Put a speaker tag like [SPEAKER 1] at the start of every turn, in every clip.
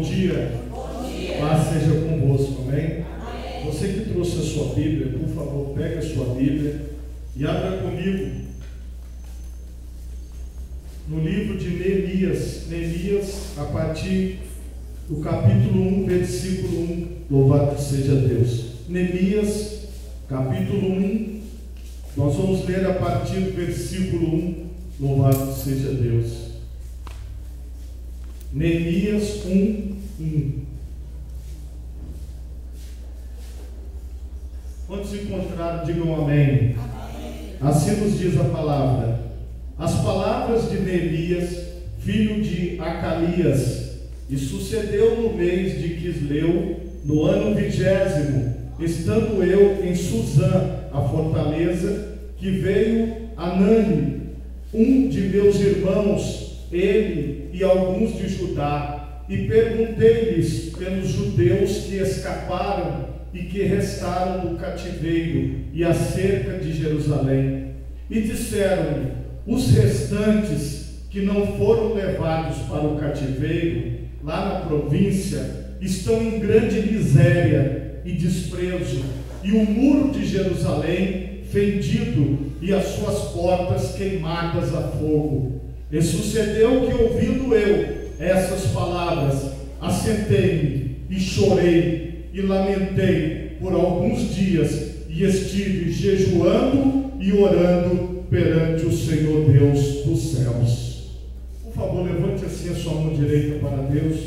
[SPEAKER 1] dia. Paz seja convosco, amém? Você que trouxe a sua Bíblia, por favor, pegue a sua Bíblia e abra comigo no livro de Neemias. Neemias, a partir do capítulo 1, versículo 1. Louvado seja Deus. Neemias, capítulo 1. Nós vamos ler a partir do versículo 1. Louvado seja Deus. Neemias 1, 1. Quando se encontraram, digam amém. Assim nos diz a palavra. As palavras de Neemias, filho de Acalias, e sucedeu no mês de Quisleu, no ano 20º, estando eu em Suzã, a fortaleza, que veio Anani, um de meus irmãos, ele e alguns de Judá, e perguntei-lhes pelos judeus que escaparam e que restaram do cativeiro e acerca de Jerusalém. E disseram-me: os restantes que não foram levados para o cativeiro, lá na província, estão em grande miséria e desprezo, e o muro de Jerusalém fendido e as suas portas queimadas a fogo. E sucedeu que, ouvindo eu essas palavras, assentei-me e chorei e lamentei por alguns dias, e estive jejuando e orando perante o Senhor Deus dos céus. Por favor, levante assim a sua mão direita para Deus.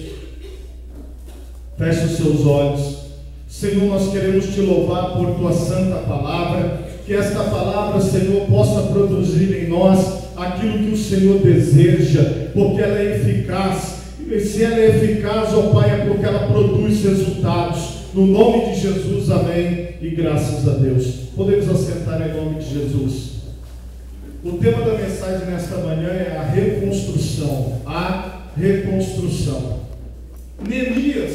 [SPEAKER 1] Feche os seus olhos. Senhor, nós queremos te louvar por tua santa palavra. Que esta palavra, Senhor, possa produzir em nós aquilo que o Senhor deseja, porque ela é eficaz. E se ela é eficaz, ó Pai, é porque ela produz resultados. No nome de Jesus, amém, e graças a Deus. Podemos assentar em nome de Jesus. O tema da mensagem nesta manhã é a reconstrução. A reconstrução. Neemias,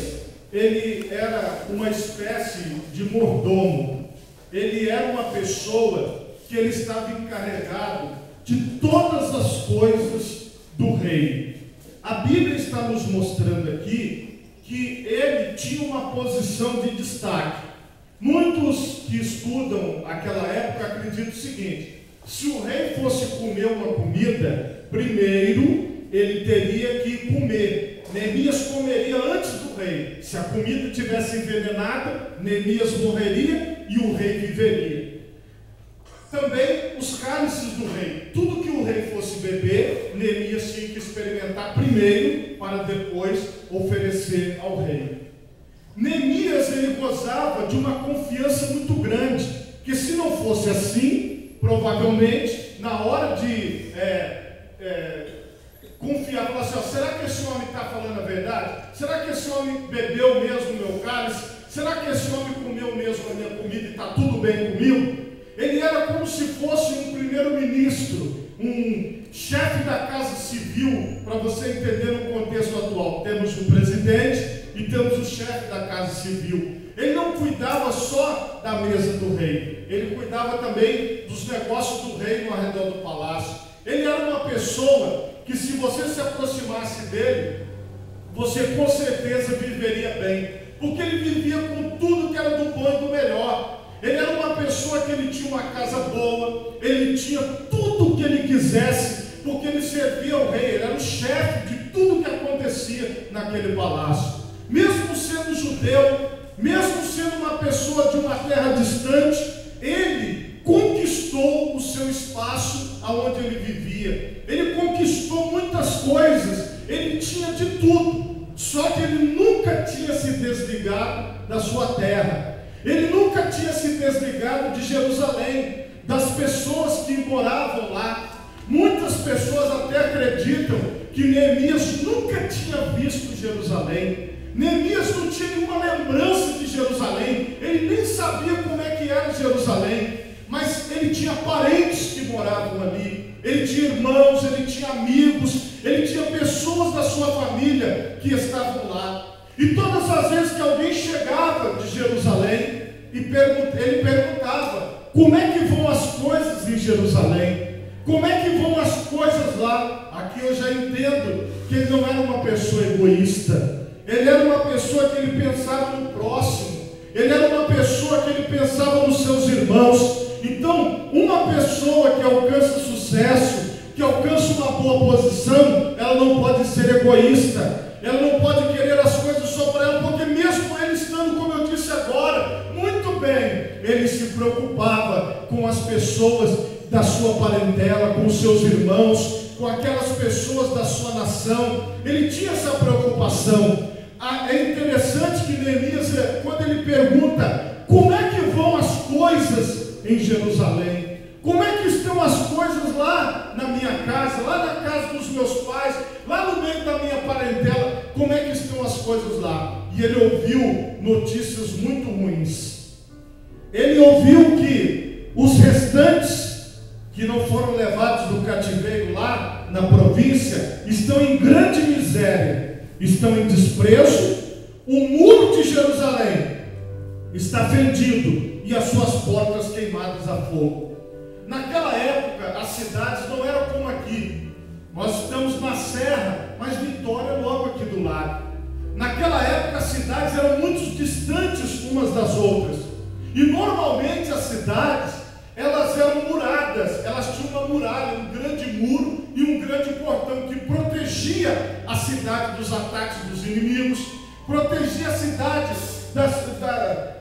[SPEAKER 1] ele era uma espécie de mordomo. Ele era uma pessoa que ele estava encarregado de todas as coisas do rei. A Bíblia está nos mostrando aqui que ele tinha uma posição de destaque. Muitos que estudam aquela época acreditam o seguinte: se o rei fosse comer uma comida, primeiro ele teria que comer. Neemias comeria antes do rei. Se a comida tivesse envenenada, Neemias morreria e o rei viveria. Também os cálices do rei. Tudo que o rei fosse beber, Neemias tinha que experimentar primeiro, para depois oferecer ao rei. Neemias, ele gozava de uma confiança muito grande, que se não fosse assim, provavelmente, na hora de confiar, falar assim: ó, será que esse homem está falando a verdade? Será que esse homem bebeu mesmo o meu cálice? Será que esse homem comeu mesmo a minha comida e está tudo bem comigo? Ele era como se fosse um primeiro-ministro, um chefe da casa civil, para você entender o contexto atual. Temos o presidente e temos o chefe da casa civil. Ele não cuidava só da mesa do rei, ele cuidava também dos negócios do rei no arredor do palácio. Ele era uma pessoa que, se você se aproximasse dele, você com certeza viveria bem, porque ele vivia com tudo que era do bom e do melhor. Ele era uma pessoa que ele tinha uma casa boa, ele tinha tudo o que ele quisesse, porque ele servia ao rei, ele era o chefe de tudo que acontecia naquele palácio. Mesmo sendo judeu, mesmo sendo uma pessoa de uma terra distante, ele conquistou o seu espaço aonde ele vivia. Ele conquistou muitas coisas, ele tinha de tudo, só que ele nunca tinha se desligado da sua terra. Ele nunca tinha se desligado de Jerusalém, das pessoas que moravam lá. Muitas pessoas até acreditam que Neemias nunca tinha visto Jerusalém. Neemias não tinha nenhuma lembrança de Jerusalém. Ele nem sabia como é que era Jerusalém. Mas ele tinha parentes que moravam ali. Ele tinha irmãos, ele tinha amigos, ele tinha pessoas da sua família que estavam lá. E todas as vezes que alguém chegava de Jerusalém, ele perguntava: como é que vão as coisas em Jerusalém? Como é que vão as coisas lá? Aqui eu já entendo que ele não era uma pessoa egoísta. ele era uma pessoa que ele pensava no próximo, ele era uma pessoa que ele pensava nos seus irmãos. Então, uma pessoa que alcança sucesso, que alcança uma boa posição, ela não pode ser egoísta, ela não pode querer as coisas só para ela, porque mesmo ele estando, como eu disse agora, muito bem, ele se preocupava com as pessoas da sua parentela, com os seus irmãos, com aquelas pessoas da sua nação. Ele tinha essa preocupação. É interessante que Neemias, quando ele pergunta como é que vão as coisas em Jerusalém, como é que estão as coisas lá na minha casa, lá na casa dos meus pais, lá no meio da minha parentela, como é que estão as coisas lá? E ele ouviu notícias muito ruins. Ele ouviu que os restantes que não foram levados do cativeiro lá na província estão em grande miséria, estão em desprezo. O muro de Jerusalém está fendido e as suas portas queimadas a fogo. Naquela época as cidades não eram como aqui. Nós estamos na serra, mas Vitória é logo aqui do lado. Naquela época as cidades eram muito distantes umas das outras, e normalmente as cidades, elas eram muradas, elas tinham uma muralha, um grande muro e um grande portão que protegia a cidade dos ataques dos inimigos, protegia a cidade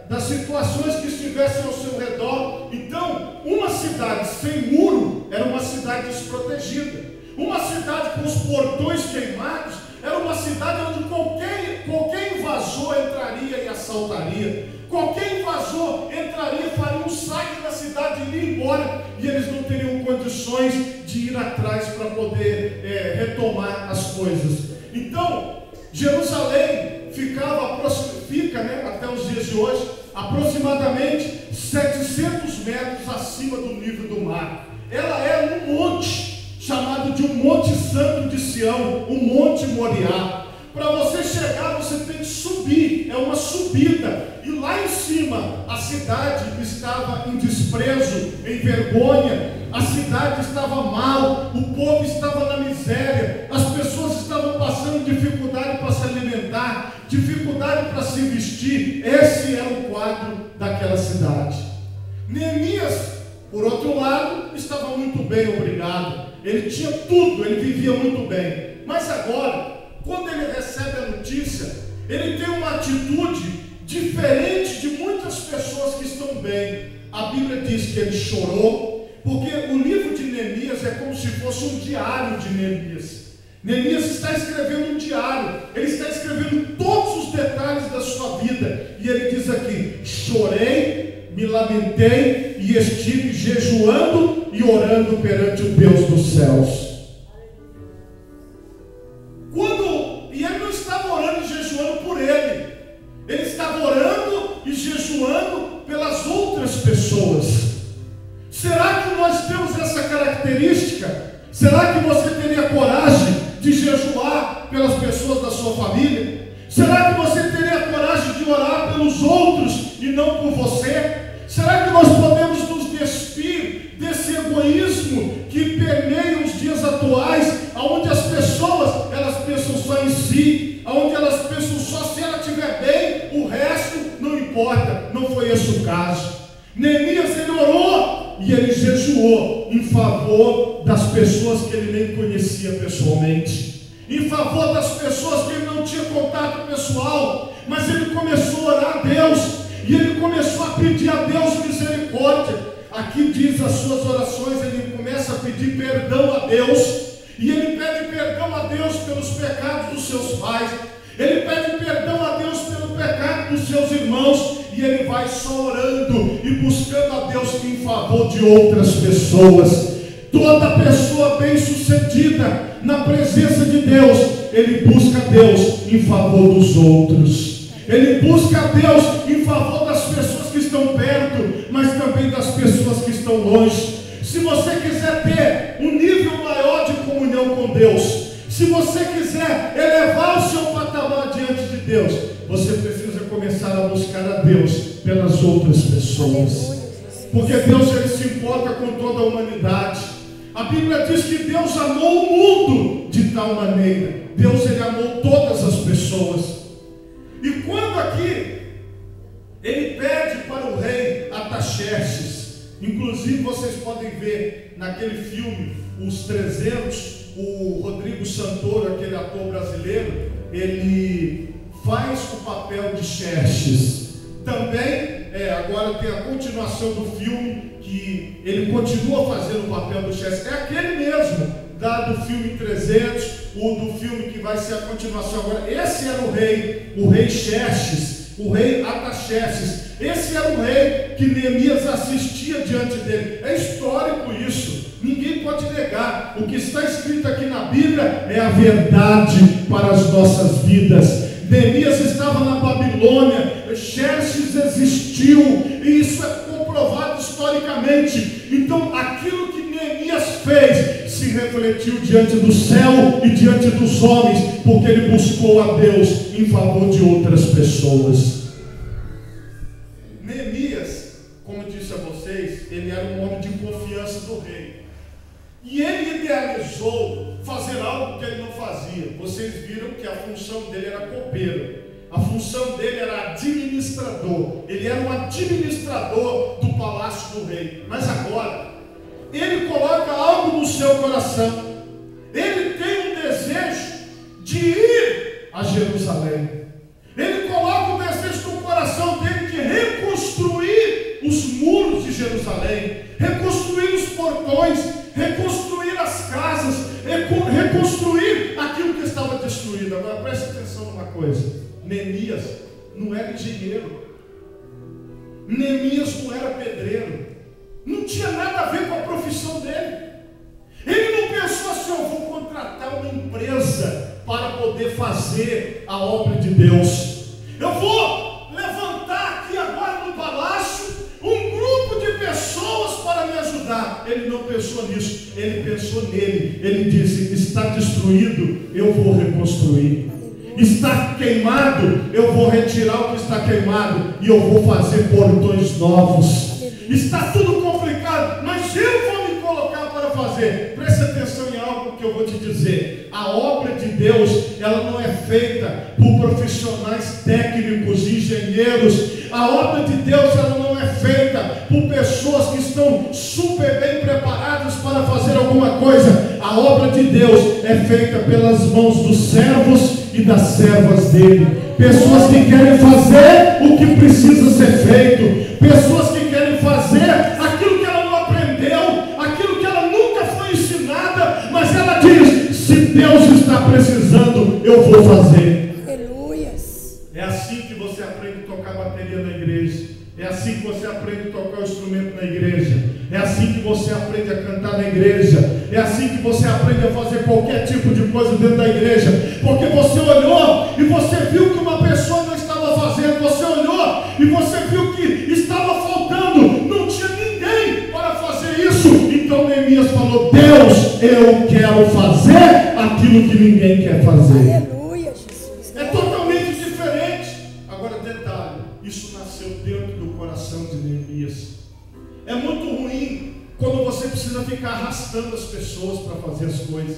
[SPEAKER 1] das situações que estivessem ao seu redor. Então, uma cidade sem muro era uma cidade desprotegida. Uma cidade com os portões queimados era uma cidade onde qualquer invasor entraria e assaltaria. Qualquer invasor entraria, faria um saque na cidade e iria embora, e eles não teriam condições de ir atrás para poder retomar as coisas. Então, Jerusalém fica, até os dias de hoje, aproximadamente 700 metros acima do nível do mar. Ela é um monte, chamado de um Monte Santo de Sião, o Monte Moriá. Para você chegar, você tem que subir, é uma subida, e lá em cima a cidade estava em desprezo, em vergonha, a cidade estava mal, o povo estava na miséria, as pessoas estavam passando dificuldade para se alimentar, dificuldade para se vestir. Esse era o quadro daquela cidade. Neemias, por outro lado, estava muito bem, obrigado, ele tinha tudo, ele vivia muito bem. Mas agora, quando ele recebe a notícia, ele tem uma atitude diferente de muitas pessoas que estão bem. A Bíblia diz que ele chorou, porque o livro de Neemias é como se fosse um diário de Neemias. Neemias está escrevendo um diário, ele está escrevendo todos os detalhes da sua vida, e ele diz aqui: chorei, me lamentei e estive jejuando e orando perante o Deus dos céus. E ele não estava orando e jejuando por ele, ele estava orando e jejuando pelas outras pessoas. Será que nós temos essa característica? Será que você teria coragem de jejuar pelas pessoas da sua família? Será que você teria coragem de orar pelos outros e não por você? Será que nós podemos nos despir desse egoísmo que permeia os dias atuais, onde as pessoas, elas pensam só em si, onde elas pensam só se ela estiver bem, o resto não importa? Não foi esse o caso. Neemias, ele orou e ele jejuou em favor das pessoas que ele nem conhecia pessoalmente, em favor das pessoas que ele não tinha contato pessoal, mas ele começou a orar a Deus, e ele começou a pedir a Deus misericórdia. Aqui diz as suas orações, ele começa a pedir perdão a Deus, e ele pede perdão a Deus pelos pecados dos seus pais, ele pede perdão a Deus pelo pecado dos seus irmãos, e ele vai só orando e buscando a Deus em favor de outras pessoas. Toda pessoa bem-sucedida na presença de Deus, ele busca a Deus em favor dos outros. Ele busca a Deus em favor das pessoas que estão perto, mas também das pessoas que estão longe. Se você quiser ter um nível maior de comunhão com Deus, se você quiser elevar o seu patamar diante de Deus, você precisa começar a buscar a Deus pelas outras pessoas. Porque Deus, ele se importa com toda a humanidade. A Bíblia diz que Deus amou o mundo de tal maneira. Deus, ele amou todas as pessoas. quando aqui ele pede para o rei Artaxerxes, inclusive vocês podem ver naquele filme Os 300, o Rodrigo Santoro, aquele ator brasileiro, ele faz o papel de Xerxes. Também, agora tem a continuação do filme, que ele continua fazendo o papel do Xerxes. É aquele mesmo, do filme 300, o do filme que vai ser a continuação agora. Esse era o rei Xerxes, o rei Artaxerxes. Esse era o rei que Neemias assistia diante dele. É histórico isso, ninguém pode negar. O que está escrito aqui na Bíblia é a verdade para as nossas vidas. Neemias estava na Babilônia, Xerxes existiu, e isso é comprovado historicamente. Então aquilo que Neemias fez se refletiu diante do céu e diante dos homens, porque ele buscou a Deus em favor de outras pessoas. Neemias, como disse a vocês, ele era um homem de confiança do rei, e ele idealizou fazer algo que ele não fazia. Vocês viram que a função dele era copeiro, a função dele era administrador, ele era um administrador do palácio do rei. Mas agora ele coloca algo no seu coração, ele tem um desejo de ir a Jerusalém, ele coloca o desejo no coração dele de reconstruir os muros de Jerusalém, reconstruir os portões, reconstruir as casas, reconstruir aquilo que estava destruído. Agora preste atenção numa coisa: Neemias não era engenheiro, Neemias não era pedreiro, não tinha nada a ver com a profissão dele. Ele não pensou assim: eu vou contratar uma empresa para poder fazer a obra de Deus, eu vou levantar aqui agora no palácio um grupo de pessoas para me ajudar. Ele não pensou nisso, ele pensou nele. Ele disse: está destruído, eu vou reconstruir. Está queimado, eu vou retirar o que está queimado e eu vou fazer portões novos. Está tudo complicado, mas eu vou me colocar para fazer. Preste atenção em algo que eu vou te dizer: a obra de Deus, ela não é feita por profissionais técnicos, engenheiros. A obra de Deus, ela não é feita por pessoas que estão super bem preparadas para fazer alguma coisa. A obra de Deus é feita pelas mãos dos servos e das servas dele, pessoas que querem fazer o que precisa ser feito, pessoas que querem fazer aquilo que ela não aprendeu, aquilo que ela nunca foi ensinada, mas ela diz: se Deus está precisando, eu vou fazer.
[SPEAKER 2] Aleluias.
[SPEAKER 1] É assim que você aprende a tocar bateria na igreja, é assim que você aprende a tocar o instrumento na igreja, é assim que você aprende a cantar na igreja, é assim que você aprende a fazer qualquer tipo de coisa dentro da igreja, porque você olhou e você viu que uma pessoa não estava fazendo, você olhou e você viu que estava faltando, não tinha ninguém para fazer isso. Então Neemias falou: Deus, eu quero fazer aquilo que ninguém quer fazer.
[SPEAKER 2] Aleluia, Jesus.
[SPEAKER 1] É totalmente diferente. Agora detalhe, isso nasceu dentro do coração de Neemias. É muito ruim quando você precisa ficar arrastando as pessoas para fazer as coisas,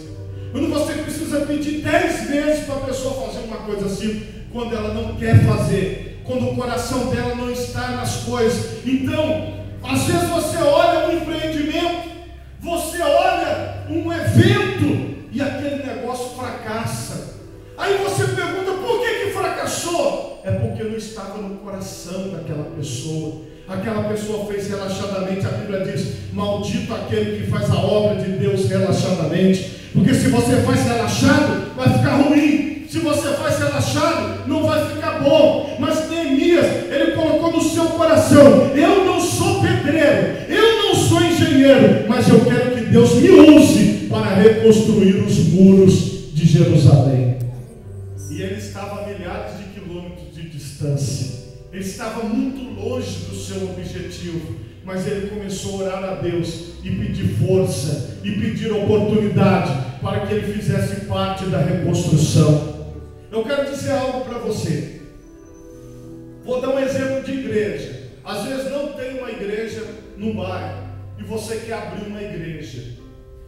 [SPEAKER 1] quando você precisa pedir 10 vezes para a pessoa fazer uma coisa assim, quando ela não quer fazer, quando o coração dela não está nas coisas. Então, às vezes você olha um empreendimento, você olha um evento e aquele negócio fracassa. Aí você pergunta: por que fracassou? É porque não estava no coração daquela pessoa. Aquela pessoa fez relaxadamente. A Bíblia diz: maldito aquele que faz a obra de Deus relaxadamente. Porque se você faz relaxado, vai ficar ruim. Se você faz relaxado, não vai ficar bom. Mas Neemias, ele colocou no seu coração: eu não sou pedreiro, eu não sou engenheiro, mas eu quero que Deus me use para reconstruir os muros de Jerusalém. E ele estava a milhares de quilômetros de distância, ele estava muito longe do seu objetivo, mas ele começou a orar a Deus e pedir força e pedir oportunidade para que ele fizesse parte da reconstrução. Eu quero dizer algo para você. Vou dar um exemplo de igreja. Às vezes não tem uma igreja no bairro e você quer abrir uma igreja.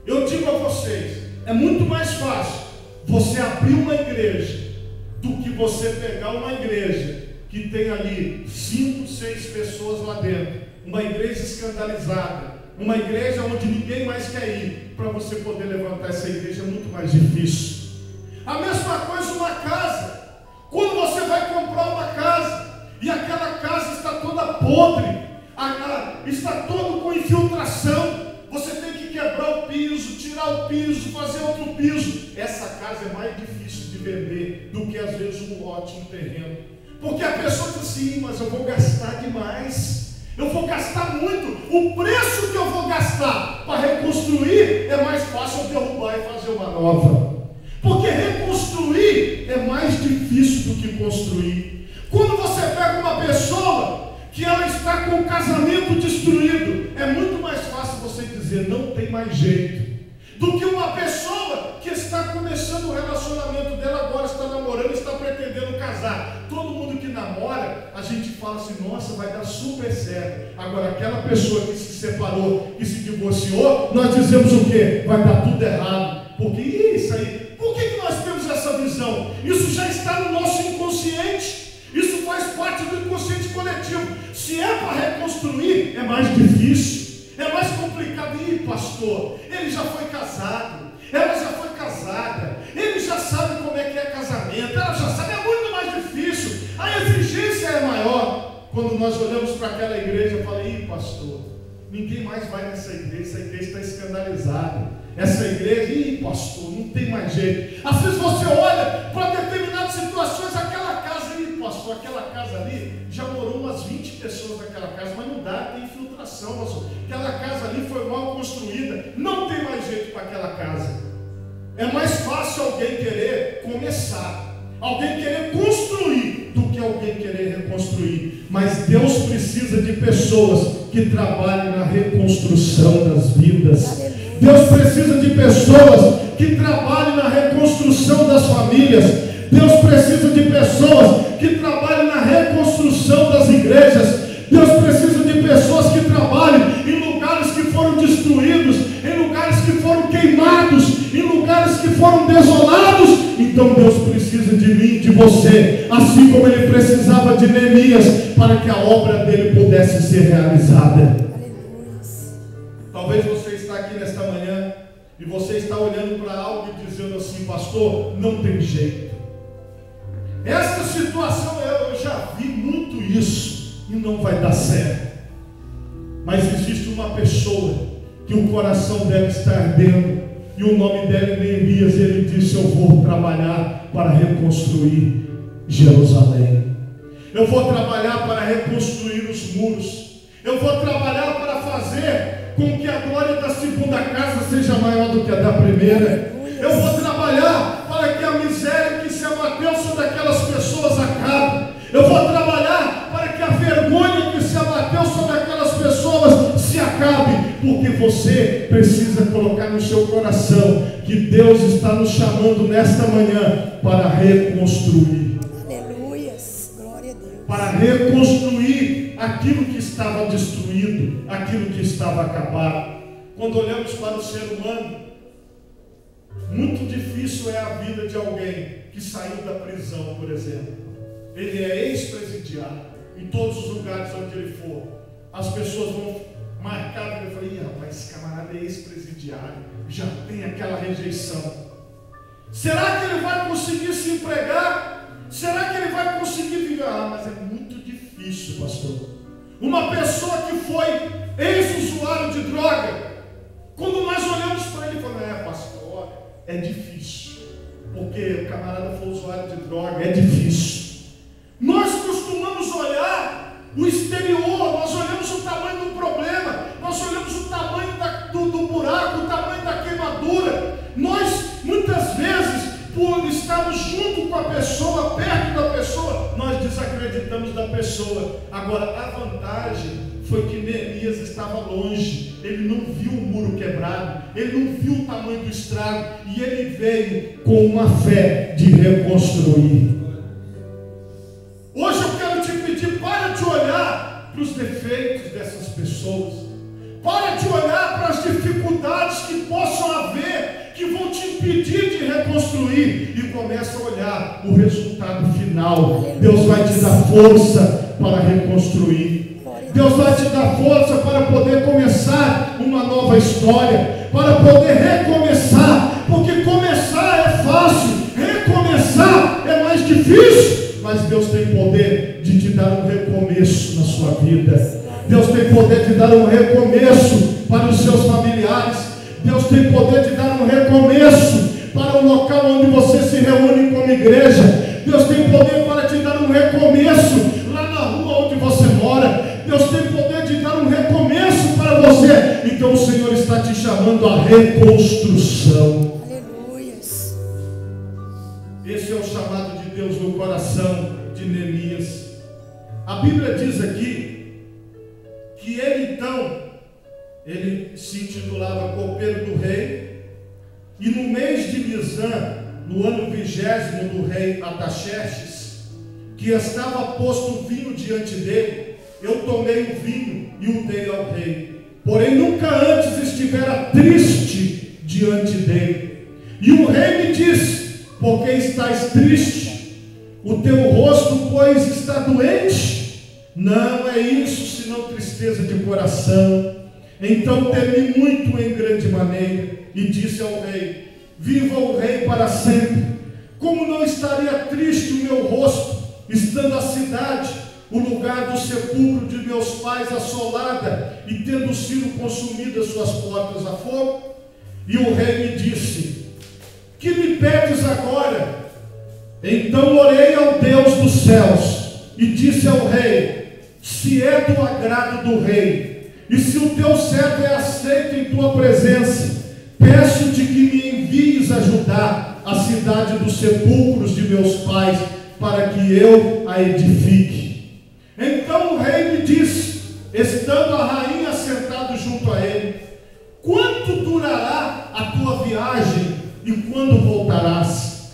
[SPEAKER 1] Eu digo a vocês, é muito mais fácil você abrir uma igreja do que você pegar uma igreja que tem ali 5, 6 pessoas lá dentro, uma igreja escandalizada, uma igreja onde ninguém mais quer ir. Para você poder levantar essa igreja é muito mais difícil. A mesma coisa uma casa. Quando você vai comprar uma casa e aquela casa está toda podre, está todo com infiltração, você tem que quebrar o piso, tirar o piso, fazer outro piso. Essa casa é mais difícil de vender do que às vezes um lote, um terreno. Porque a pessoa diz assim, mas eu vou gastar demais, eu vou gastar muito. O preço que eu vou gastar para reconstruir é mais fácil eu derrubar e fazer uma nova. Porque reconstruir é mais difícil do que construir. Quando você pega uma pessoa que ela está com o casamento destruído, é muito mais fácil você dizer não tem mais jeito, do que uma pessoa que está começando o relacionamento dela agora, está namorando, está pretendendo casar. Todo mundo que namora, a gente fala assim, nossa, vai dar super certo. Agora aquela pessoa que se separou, que se divorciou, nós dizemos o quê? Vai dar tudo errado. Porque isso aí, por que nós temos essa visão? Isso já está no nosso inconsciente. Isso faz parte do inconsciente coletivo. Se é para reconstruir, é mais difícil, é mais complicado. Ih, pastor, ele já foi casado, ela já foi casada, ele já sabe como é que é casamento, ela já sabe, é muito mais difícil, a exigência é maior. Quando nós olhamos para aquela igreja, eu falei, ih, pastor, ninguém mais vai nessa igreja, essa igreja está escandalizada. Essa igreja, ih, pastor, não tem mais jeito. Às vezes você olha para determinadas situações, aquela casa, ih, pastor, aquela casa ali, já morou umas 20 pessoas naquela casa, mas não dá, tem infiltração, pastor. Aquela casa ali foi mal construída, não tem mais jeito para aquela casa. É mais fácil alguém querer começar, alguém querer construir, do que alguém querer reconstruir. Mas Deus precisa de pessoas que trabalhem na reconstrução das vidas. Deus precisa de pessoas que trabalhem na reconstrução das famílias. Deus precisa de pessoas que trabalhem na reconstrução das igrejas. Deus precisa de pessoas que trabalhem em lugares que foram destruídos, em lugares que foram queimados, em lugares que foram desolados. Então Deus precisa de mim, de você, assim como Ele precisava de Neemias, para que a obra dele pudesse ser realizada. Talvez você está aqui nesta manhã e você está olhando para algo e dizendo assim, pastor, não tem jeito. Esta situação, eu já vi muito isso e não vai dar certo. Mas existe uma pessoa que o coração dela está ardendo e o nome dela é Neemias. Ele disse, eu vou trabalhar para reconstruir Jerusalém. Eu vou trabalhar para reconstruir os muros. Eu vou trabalhar para fazer com que a glória da segunda casa seja maior do que a da primeira. Eu vou trabalhar para que a miséria que se abateu sobre aquelas pessoas acabe. Eu vou trabalhar para que a vergonha que se abateu sobre aquelas pessoas se acabe. Porque você precisa colocar no seu coração que Deus está nos chamando nesta manhã para reconstruir.
[SPEAKER 2] Aleluias, glória a Deus.
[SPEAKER 1] Para reconstruir aquilo que estava destruído, aquilo que estava acabado. Quando olhamos para o ser humano, muito difícil é a vida de alguém que saiu da prisão, por exemplo. Ele é ex-presidiário. Em todos os lugares onde ele for, as pessoas vão marcar ele. Eu falei, rapaz, esse camarada é ex-presidiário, já tem aquela rejeição. Será que ele vai conseguir se empregar? Será que ele vai conseguir viver? Mas é muito difícil, pastor. Uma pessoa que foi ex-usuário de droga, quando nós olhamos para ele e falamos, pastor, é difícil, porque o camarada foi usuário de droga, é difícil. Nós costumamos olhar o exterior, nós olhamos o tamanho do problema, nós olhamos o tamanho do buraco, o tamanho da queimadura. Nós, muitas vezes, por estarmos junto com a pessoa, perto da pessoa, nós desacreditamos da pessoa. Agora, a vantagem foi que Neemias estava longe, ele não viu o muro quebrado, ele não viu o tamanho do estrago, e ele veio com uma fé de reconstruir. Hoje eu quero te pedir, para de olhar para os defeitos dessas pessoas, para de olhar para as dificuldades que possam haver, que vão te impedir de reconstruir, e começa a olhar o resultado resultado final. Deus vai te dar força para reconstruir. Deus vai te dar força para poder começar uma nova história, para poder recomeçar, porque começar é fácil, recomeçar é mais difícil, mas Deus tem poder de te dar um recomeço na sua vida. Deus tem poder de dar um recomeço para os seus familiares. Deus tem poder de dar um recomeço para o local onde você se reúne como igreja. Deus tem poder para te dar um recomeço lá na rua onde você mora. Deus tem poder de dar um recomeço para você. Então o Senhor está te chamando à reconstrução.
[SPEAKER 2] Aleluias.
[SPEAKER 1] Esse é o chamado de Deus no coração de Neemias. A Bíblia diz aqui que ele se intitulava copeiro do rei, e no mês de Nisan, no ano 20º do rei Artaxerxes, que estava posto vinho diante dele, eu tomei o vinho e o dei ao rei, porém nunca antes estivera triste diante dele. E o rei me disse: por que estás triste? O teu rosto, pois, está doente? Não é isso, senão tristeza de coração. Então temi muito em grande maneira, e disse ao rei: viva o rei para sempre. Como não estaria triste o meu rosto, estando a cidade, o lugar do sepulcro de meus pais, assolada, e tendo sido consumidas suas portas a fogo? E o rei me disse: que me pedes agora? Então orei ao Deus dos céus, e disse ao rei: se é do agrado do rei, e se o teu servo é aceito em tua presença, peço-te que me envies ajudar a cidade dos sepulcros de meus pais, para que eu a edifique. Então o rei me disse, estando a rainha sentada junto a ele: quanto durará a tua viagem e quando voltarás?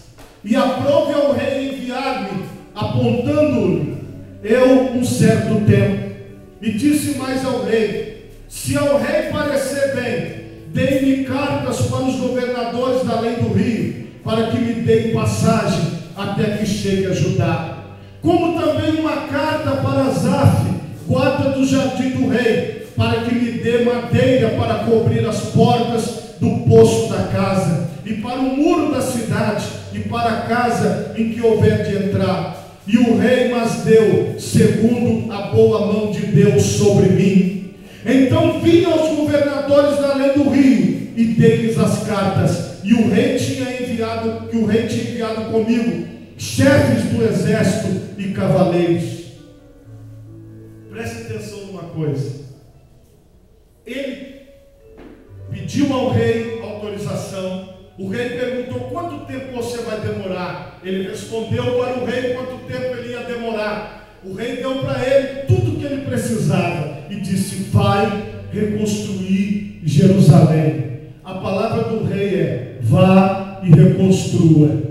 [SPEAKER 1] E aprove ao rei enviar-me, apontando-lhe eu um certo tempo. E disse mais ao rei: se ao rei parecer bem, dei-me cartas para os governadores da além do rio, para que me deem passagem até que chegue a Judá. Como também uma carta para Asaf, guarda do jardim do rei, para que me dê madeira para cobrir as portas do poço da casa, e para o muro da cidade, e para a casa em que houver de entrar. E o rei mas deu, segundo a boa mão de Deus sobre mim. Então vim aos governadores da além do rio, e dei-lhes as cartas. E o rei tinha enviado comigo chefes do exército e cavaleiros. Preste atenção numa coisa. Ele pediu ao rei autorização. O rei perguntou: quanto tempo você vai demorar? Ele respondeu para o rei quanto tempo ele ia demorar. O rei deu para ele tudo o que ele precisava e disse: vai reconstruir Jerusalém. A palavra do rei é: vá e reconstrua.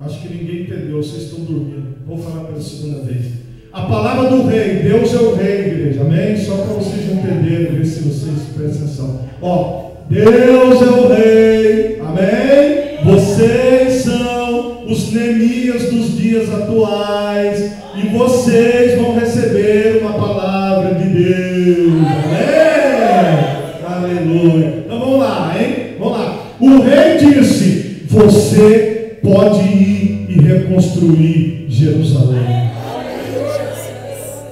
[SPEAKER 1] Acho que ninguém entendeu, vocês estão dormindo. Vou falar pela segunda vez. A palavra do rei, Deus é o rei, igreja, amém? Só para vocês entenderem, ver se vocês prestam atenção. Ó, Deus é o rei, amém? Vocês são os Neemias dos dias atuais, e vocês vão receber uma palavra de Deus, amém? Aleluia. Então vamos lá, hein? Vamos lá. O rei disse: você pode ir e reconstruir Jerusalém.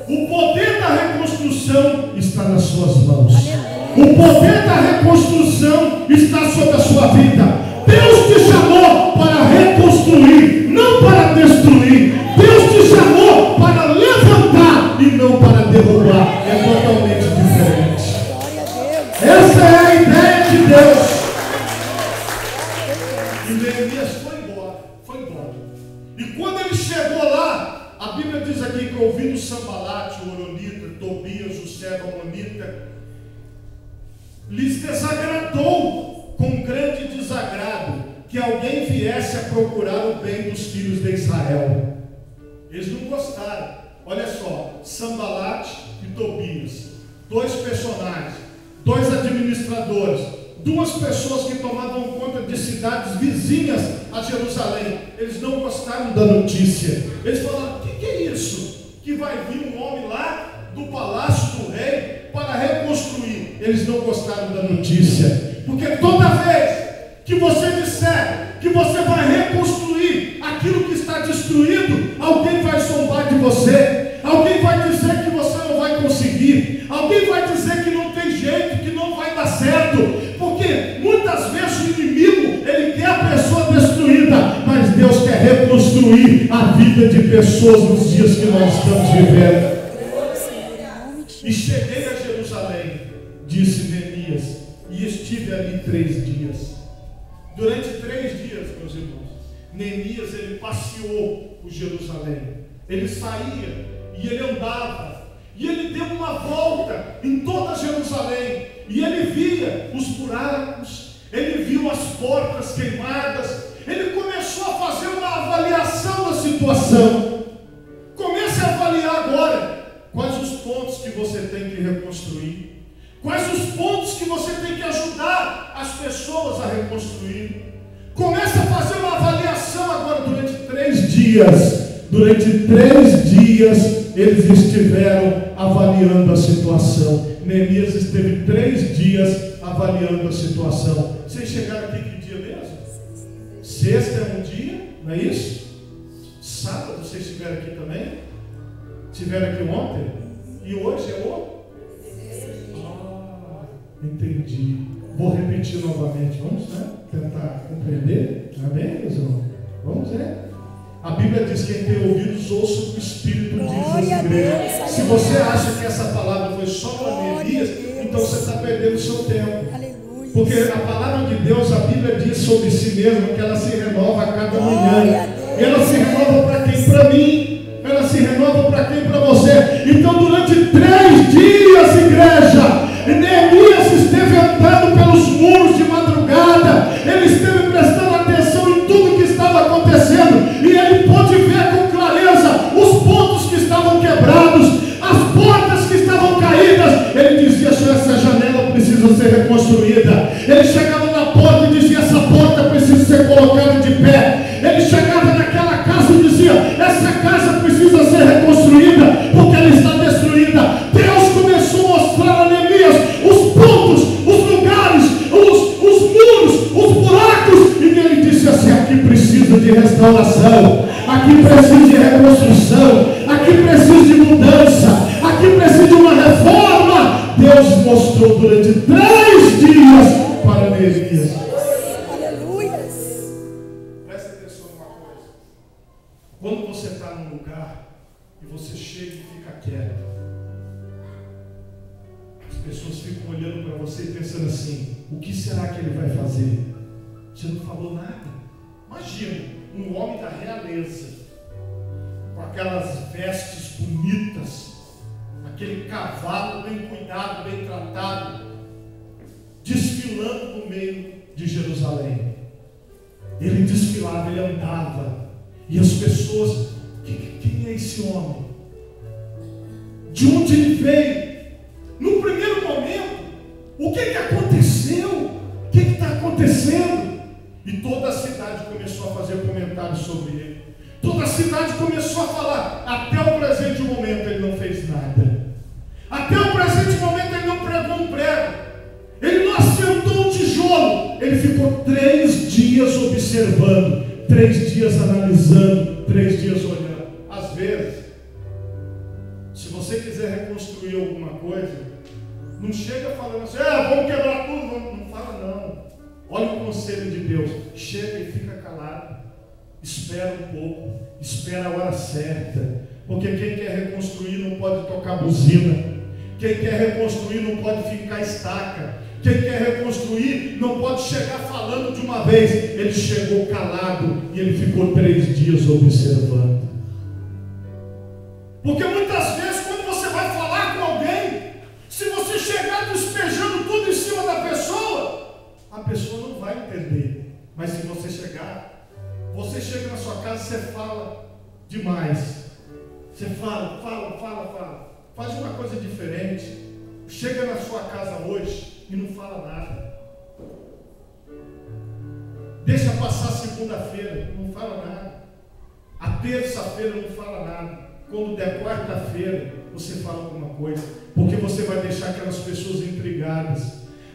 [SPEAKER 1] O poder da reconstrução está nas suas mãos. O poder da reconstrução está sobre a sua vida. Deus te chamou para reconstruir, não para destruir. Deus te chamou para levantar e não para derrubar. É totalmente diferente. Essa é a ideia de Deus. E Neemias foi embora. E quando ele chegou lá, a Bíblia diz aqui que ouvindo Sambalate, o Horonita, Tobias, o servo amonita, lhes desagradou com grande desagrado que alguém viesse a procurar o bem dos filhos de Israel. Eles não gostaram. Olha só, Sambalate e Tobias, dois personagens, dois administradores, duas pessoas que tomavam conta de cidades vizinhas a Jerusalém. Eles não gostaram da notícia. Eles falaram: o que é isso? Que vai vir um homem lá do palácio do rei para reconstruir. Eles não gostaram da notícia, porque toda vez que você disser que você vai reconstruir aquilo que está destruído, alguém vai zombar de você, alguém vai dizer que você não vai conseguir, alguém vai dizer que não tem jeito, que não vai dar certo, porque muitas vezes o inimigo, ele quer a pessoa destruída, mas Deus quer reconstruir a vida de pessoas nos dias que nós estamos vivendo. E cheguei a Jerusalém, disse Neemias, e estive ali 3 dias. Durante 3 dias, meus irmãos, Neemias, ele passeou por Jerusalém. Ele saía e ele andava, e ele deu uma volta em toda Jerusalém, e ele via os buracos, ele viu as portas queimadas. Ele começou a fazer uma avaliação da situação. Comece a avaliar agora quais os pontos que você tem que reconstruir, quais os pontos que você tem que ajudar as pessoas a reconstruir. Comece a fazer uma avaliação agora durante 3 dias. Durante 3 dias eles estiveram avaliando a situação. Neemias esteve 3 dias avaliando a situação. Vocês chegaram aqui que dia mesmo? Sexta é um dia, não é isso? Sábado vocês estiveram aqui também? Estiveram aqui ontem? E hoje é o? Entendi. Vou repetir novamente. Vamos, né? Tentar compreender. Amém, meus irmãos? Vamos, né? A Bíblia diz: quem tem ouvidos, ouça o que o Espírito diz às igrejas. Se você acha que essa palavra foi só para Neemias, então você está perdendo o seu tempo. Aleluia. Porque a palavra de Deus, a Bíblia diz sobre si mesma que ela se renova a cada manhã. E ela se renova para quem? Para mim. Ela se renova para quem? Para você. Então, durante 3 dias, igreja, Neemias esteve andando pelos muros de madrugada. Ele esteve prestando atenção em tudo que estava acontecendo, e ele pôde ver com clareza os pontos que estavam quebrados, as portas que estavam caídas. Ele dizia: essa janela precisa ser reconstruída. Ele chegava na porta e dizia: essa porta precisa ser colocada de pé. Ele chegava naquela casa e dizia: essa casa precisa ser reconstruída, porque ela está destruída. Deus começou a mostrar a Neemias os pontos, os lugares, os muros, os buracos, e ele disse assim: aqui precisa de restauração, aqui precisa de reconstrução, aqui precisa de mudança, aqui precisa de uma reforma. Deus mostrou durante 3 dias para Neemias.
[SPEAKER 2] Aleluia.
[SPEAKER 1] Presta atenção numa coisa. Quando você está num lugar e você chega e fica quieto, as pessoas ficam olhando para você e pensando assim: o que será que ele vai fazer? Você não falou nada. Imagina um homem da realeza, com aquelas vestes bonitas, aquele cavalo bem cuidado, bem tratado, desfilando no meio de Jerusalém. Ele desfilava, ele andava, e as pessoas: quem é esse homem? De onde ele veio? No primeiro momento, o que aconteceu? O que está acontecendo? E toda a cidade começou a fazer comentários sobre ele. Toda a cidade começou a falar. Até o presente momento ele não fez nada. Até o presente momento ele não pregou um prego. Ele não assentou um tijolo. Ele ficou 3 dias observando, 3 dias analisando, 3 dias olhando. Às vezes, se você quiser reconstruir alguma coisa, não chega falando assim: vamos quebrar tudo. Não fala não. Olha o conselho de Deus. Chega e fica calado. Espera um pouco. Espera a hora certa. Porque quem quer reconstruir não pode tocar buzina. Quem quer reconstruir não pode ficar estaca. Quem quer reconstruir não pode chegar falando de uma vez. Ele chegou calado e ele ficou 3 dias observando. Porque muitas vezes, quando você vai falar com alguém, se você chegar despejando tudo em cima da pessoa, a pessoa não vai entender. Mas se você chegar, você chega na sua casa, você fala demais. Você fala. Faz uma coisa diferente. Chega na sua casa hoje e não fala nada. Deixa passar segunda-feira, não fala nada. A terça-feira não fala nada. Quando der quarta-feira, você fala alguma coisa. Porque você vai deixar aquelas pessoas intrigadas.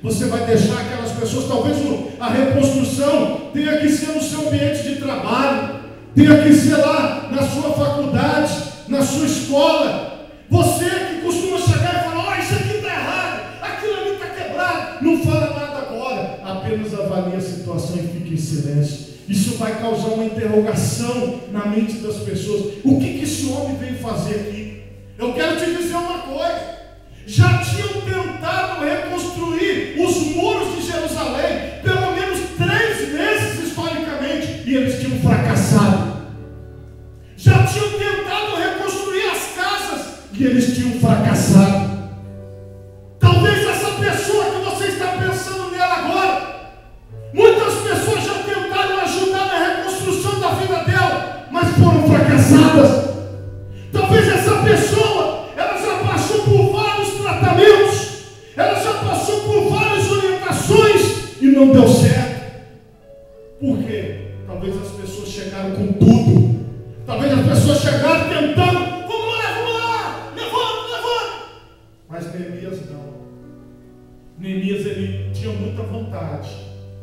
[SPEAKER 1] Você vai deixar aquelas pessoas, talvez a reconstrução tenha que ser no seu ambiente de trabalho, tenha que ser lá na sua faculdade, na sua escola. Você que costuma chegar e falar: isso aqui está errado, aquilo ali está quebrado. Não fala nada agora, apenas avalie a situação e fique em silêncio. Isso vai causar uma interrogação na mente das pessoas. O que esse homem veio fazer aqui? Eu quero te dizer uma coisa. Já tinham tentado reconstruir os muros de Jerusalém pelo menos 3 vezes historicamente, e eles tinham fracassado. Já tinham tentado reconstruir as casas e eles tinham fracassado. Talvez essa pessoa que você está pensando nela agora, muitas pessoas já tentaram ajudar na reconstrução da vida dela, mas foram fracassadas. Talvez essa pessoa, ela já passou por vários tratamentos, ela já passou por várias orientações e não deu certo. Por quê? Talvez as pessoas chegaram com tudo. Talvez as pessoas chegaram tentando: vamos lá, levanta. Mas Neemias não. Neemias, ele tinha muita vontade,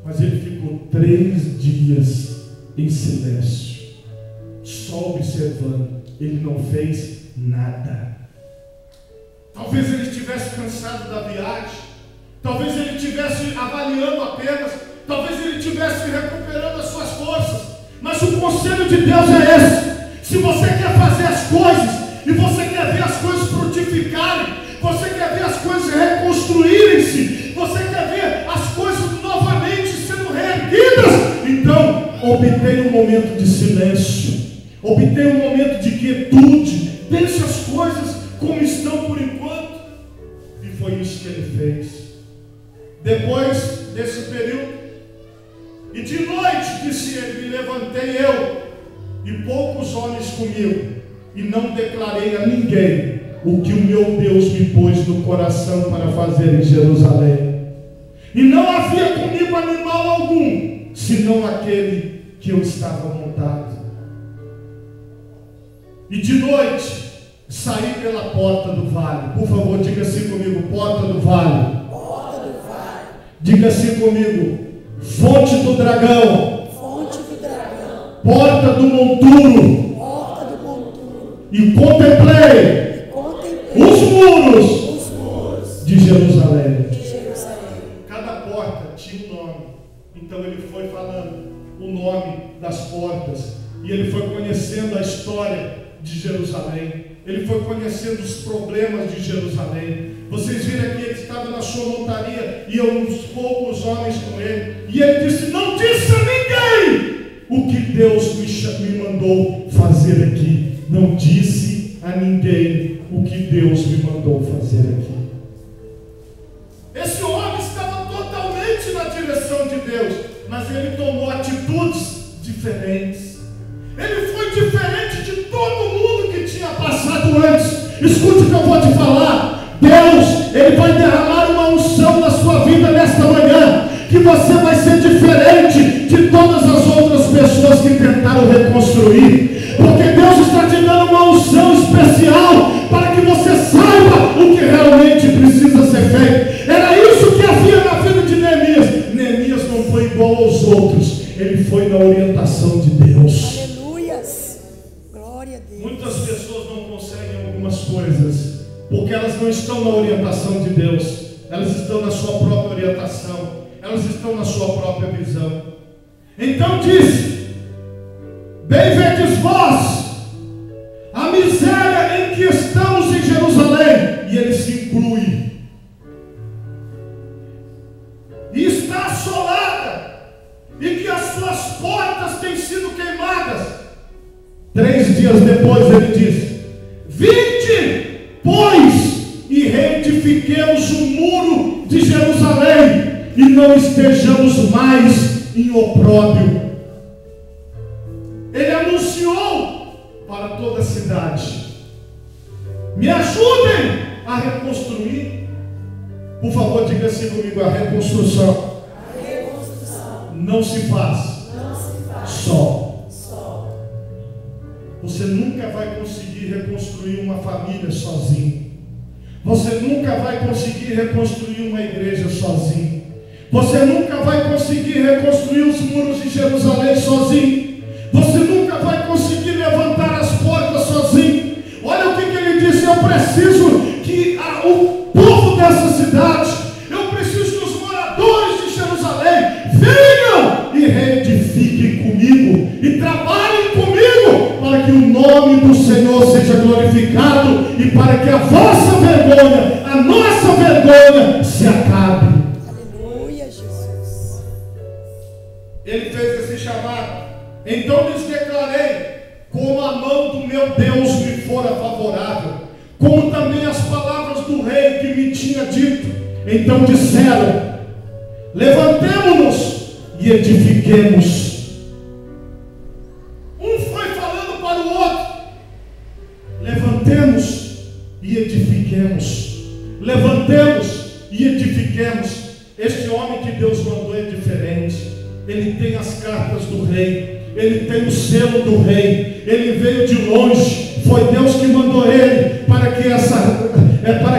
[SPEAKER 1] mas ele ficou 3 dias em silêncio, só observando. Ele não fez nada. Talvez ele estivesse cansado da viagem, talvez ele estivesse avaliando apenas, talvez ele estivesse recuperando as suas forças. Mas o conselho de Deus é esse: se você quer fazer as coisas, e você quer ver as coisas frutificarem, você quer ver as coisas reconstruírem-se, você quer ver as coisas novamente sendo reerguidas, então obtenha um momento de silêncio, obtenha um momento de quietude, deixe as coisas como estão por enquanto. E foi isso que ele fez. Depois desse período, e de noite, disse ele, me levantei eu e poucos homens comigo, e não declarei a ninguém o que o meu Deus me pôs no coração para fazer em Jerusalém. E não havia comigo animal algum, senão aquele que eu estava montado. E de noite saí pela porta do vale. Por favor, diga assim comigo: porta do vale.
[SPEAKER 2] Porta do vale.
[SPEAKER 1] Diga assim comigo: fonte do dragão.
[SPEAKER 2] Fonte do dragão.
[SPEAKER 1] Porta do monturo.
[SPEAKER 2] Porta do monturo.
[SPEAKER 1] E contemplei os muros de Jerusalém. Cada porta tinha um nome. Então ele foi falando o nome das portas, e ele foi conhecendo a história de Jerusalém, ele foi conhecendo os problemas de Jerusalém. Vocês viram aqui, ele estava na sua montaria, e uns poucos homens com ele, e ele disse: não disse a ninguém o que Deus me mandou fazer aqui. Não disse a ninguém o que Deus me mandou fazer aqui. Esse homem estava totalmente na direção de Deus, mas ele tomou atitudes diferentes. Ele foi diferente de todo mundo que tinha passado antes. Escute o que eu vou te falar. Deus, ele vai derramar uma unção na sua vida nesta manhã, que você vai ser diferente de todas as outras pessoas que tentaram reconstruir. Porque Deus está te dando uma unção especial para que você saiba o que realmente precisa ser feito. Era isso que havia na vida de Neemias. Neemias não foi igual aos outros, ele foi na orientação de Deus. Muitas pessoas não conseguem algumas coisas porque elas não estão na orientação de Deus, elas estão na sua própria orientação, elas estão na sua própria visão. Então disse: bem vedes vós a miséria em que estamos em Jerusalém, e ele se inclui, e está assolada, e que as suas portas têm sido queimadas. 3 dias depois ele diz: vinde, pois, e reedifiquemos o muro de Jerusalém, e não estejamos mais em opróbrio. Ele anunciou para toda a cidade: me ajudem a reconstruir. Por favor, diga assim comigo: a reconstrução não se faz só. Você nunca vai conseguir reconstruir uma família sozinho. Você nunca vai conseguir reconstruir uma igreja sozinho. Você nunca vai conseguir reconstruir os muros de Jerusalém sozinho. Você nunca vai conseguir levantar as portas sozinho. Olha o que ele disse: eu preciso que o povo dessa cidade, eu preciso que os moradores de Jerusalém venham e reedifiquem comigo e trabalhem comigo, para que o nome do Senhor seja glorificado e para que a vossa vergonha, a nossa vergonha se acabe.
[SPEAKER 2] Aleluia, Jesus.
[SPEAKER 1] Ele fez esse chamado. Então lhes declarei, como a mão do meu Deus me fora favorável, como também as palavras do rei que me tinha dito. Então disseram: levantemo-nos e edifiquemos. Um foi falando para o outro: levantemos e edifiquemos. Levantemos e edifiquemos. Este homem que Deus mandou é diferente. Ele tem as cartas do rei, ele tem o selo do rei, ele veio de longe, foi Deus que mandou ele para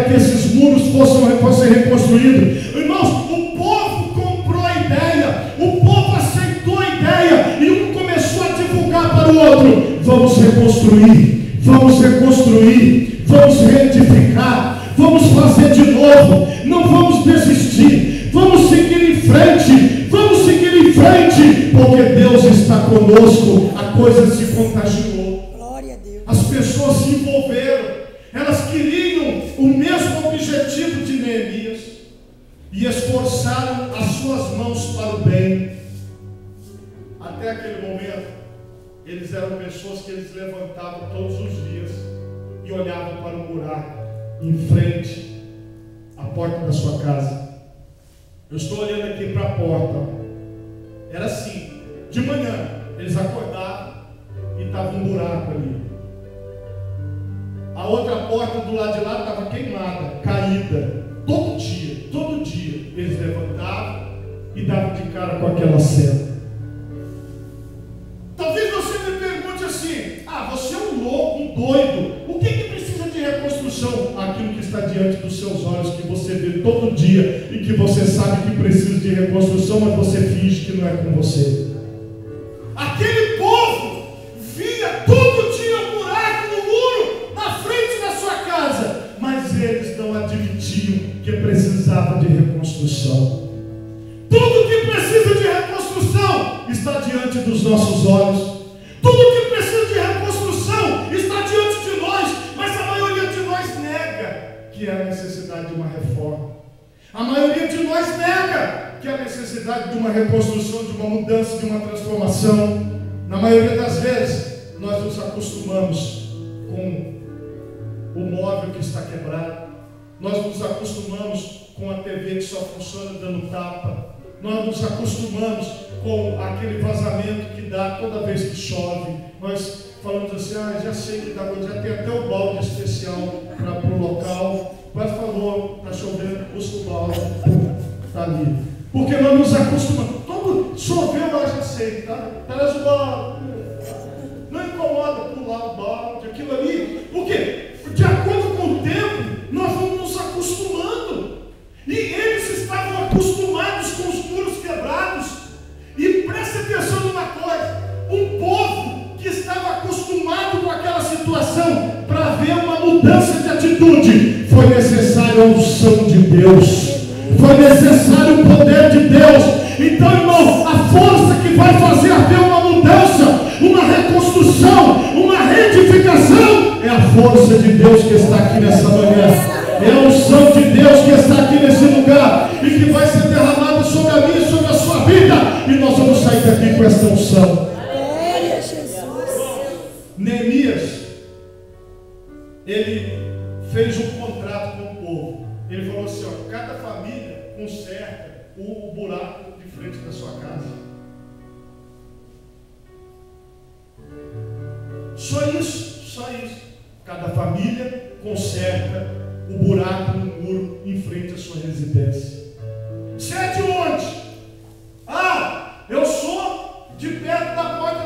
[SPEAKER 1] que esses muros fossem reconstruídos. Irmãos, o povo comprou a ideia, o povo aceitou a ideia, e um começou a divulgar para o outro: vamos reconstruir, vamos reconstruir, vamos reedificar, vamos fazer de novo, não vamos desistir, vamos seguir em frente, vamos seguir em frente, porque Deus está conosco. A coisa se contagiou.
[SPEAKER 2] Glória a Deus.
[SPEAKER 1] As pessoas se envolveram, elas queriam o mesmo objetivo de Neemias e esforçaram as suas mãos para o bem. Até aquele momento, eles eram pessoas que eles levantavam todos os dias e olhavam para o buraco em frente à porta da sua casa. Eu estou olhando aqui para a porta. Era assim: de manhã eles acordavam e estava um buraco ali. A outra porta do lado de lá estava queimada, caída. Todo dia eles levantavam e davam de cara com aquela cena. Talvez você me pergunte assim: você é um louco, um doido. O que precisa de reconstrução? Aquilo que está diante dos seus olhos, que você vê todo dia e que você sabe que precisa de reconstrução, mas você finge que não é com você. Aquele povo via todo dia um buraco no muro na frente da sua casa, mas eles não admitiam que precisava de reconstrução. Tudo que precisa de reconstrução está diante dos nossos olhos. Tudo que precisa de reconstrução está diante de nós, mas a maioria de nós nega que há necessidade de uma reforma. A maioria de nós nega que há necessidade de uma reconstrução, de uma mudança, de uma transformação. Na maioria das vezes, nós nos acostumamos com o móvel que está quebrado. Nós nos acostumamos com a TV que só funciona dando tapa. Nós nos acostumamos com aquele vazamento que dá toda vez que chove. Nós falamos assim: já sei que dá, já tem até o balde especial para o local. Mas falou, está chovendo, busca o balde, está ali. Porque nós nos acostumamos. Todo choveu, eu já sei, tá? Traz o balde. Não incomoda pular o balde, aquilo ali. Por quê? De acordo com o tempo, nós vamos nos acostumando. E eles estavam acostumados com os muros quebrados. E preste atenção numa coisa: um povo que estava acostumado com aquela situação, para ver uma mudança de atitude, foi necessária a unção de Deus, foi necessário o poder de Deus. Então, irmão, a força que vai fazer haver uma mudança, uma reconstrução, uma reedificação, é a força de Deus que está aqui nessa manhã. É a unção de Deus que está aqui nesse lugar e que vai ser derramada sobre a minha e sobre a sua vida. E nós vamos sair daqui com essa unção.
[SPEAKER 2] Glória, Jesus.
[SPEAKER 1] Neemias, ele fez um contrato com o povo. Ele falou assim: cada família conserta o buraco de frente da sua casa. Só isso. Cada família conserta o buraco no muro em frente à sua residência. Você é de onde? Eu sou de perto da porta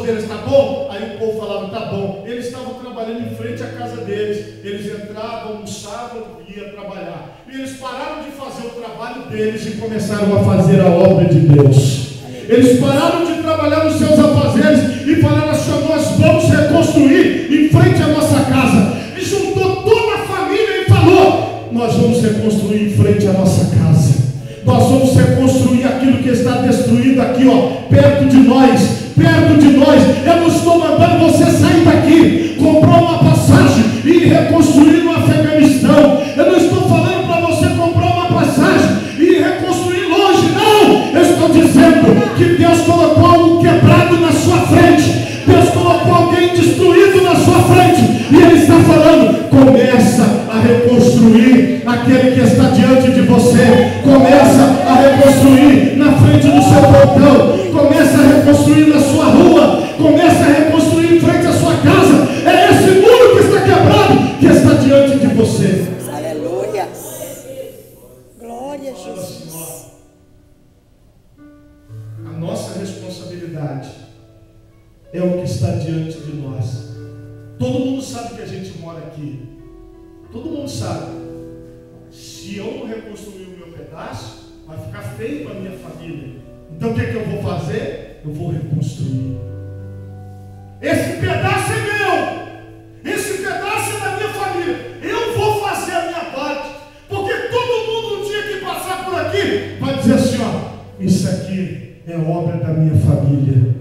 [SPEAKER 1] deles, está bom? Aí o povo falava, está bom. Eles estavam trabalhando em frente à casa deles. Eles entravam, almoçavam e iam trabalhar. E eles pararam de fazer o trabalho deles e começaram a fazer a obra de Deus. Eles pararam de trabalhar nos seus afazeres e falaram assim: nós vamos reconstruir em frente à nossa casa. E juntou toda a família e falou: nós vamos reconstruir em frente à nossa casa. Nós vamos reconstruir aquilo que está destruído aqui, ó, perto de nós. Perto de nós. Eu não estou mandando você sair daqui, comprar uma passagem e ir reconstruir no Afeganistão. Eu não estou falando para você comprar uma passagem e ir reconstruir longe, não. Eu estou dizendo que Deus colocou algo quebrado na sua frente. Deus colocou alguém destruído na sua frente. E Ele está falando: começa a reconstruir aquele que está diante de você. Começa a reconstruir na frente do seu portão. Começa a reconstruir na sua rua. Começa a reconstruir em frente à sua casa. É esse muro que está quebrado que está diante de você.
[SPEAKER 2] Aleluia. Glória a Jesus.
[SPEAKER 1] A nossa responsabilidade é o que está diante de nós. Todo mundo sabe que a gente mora aqui. Todo mundo sabe. Se eu não reconstruir o meu pedaço, vai ficar feio para a minha família. Então o que eu vou fazer? Eu vou reconstruir. Esse pedaço é meu. Esse pedaço é da minha família. Eu vou fazer a minha parte. Porque todo mundo um dia que passar por aqui vai dizer assim: ó, isso aqui é obra da minha família.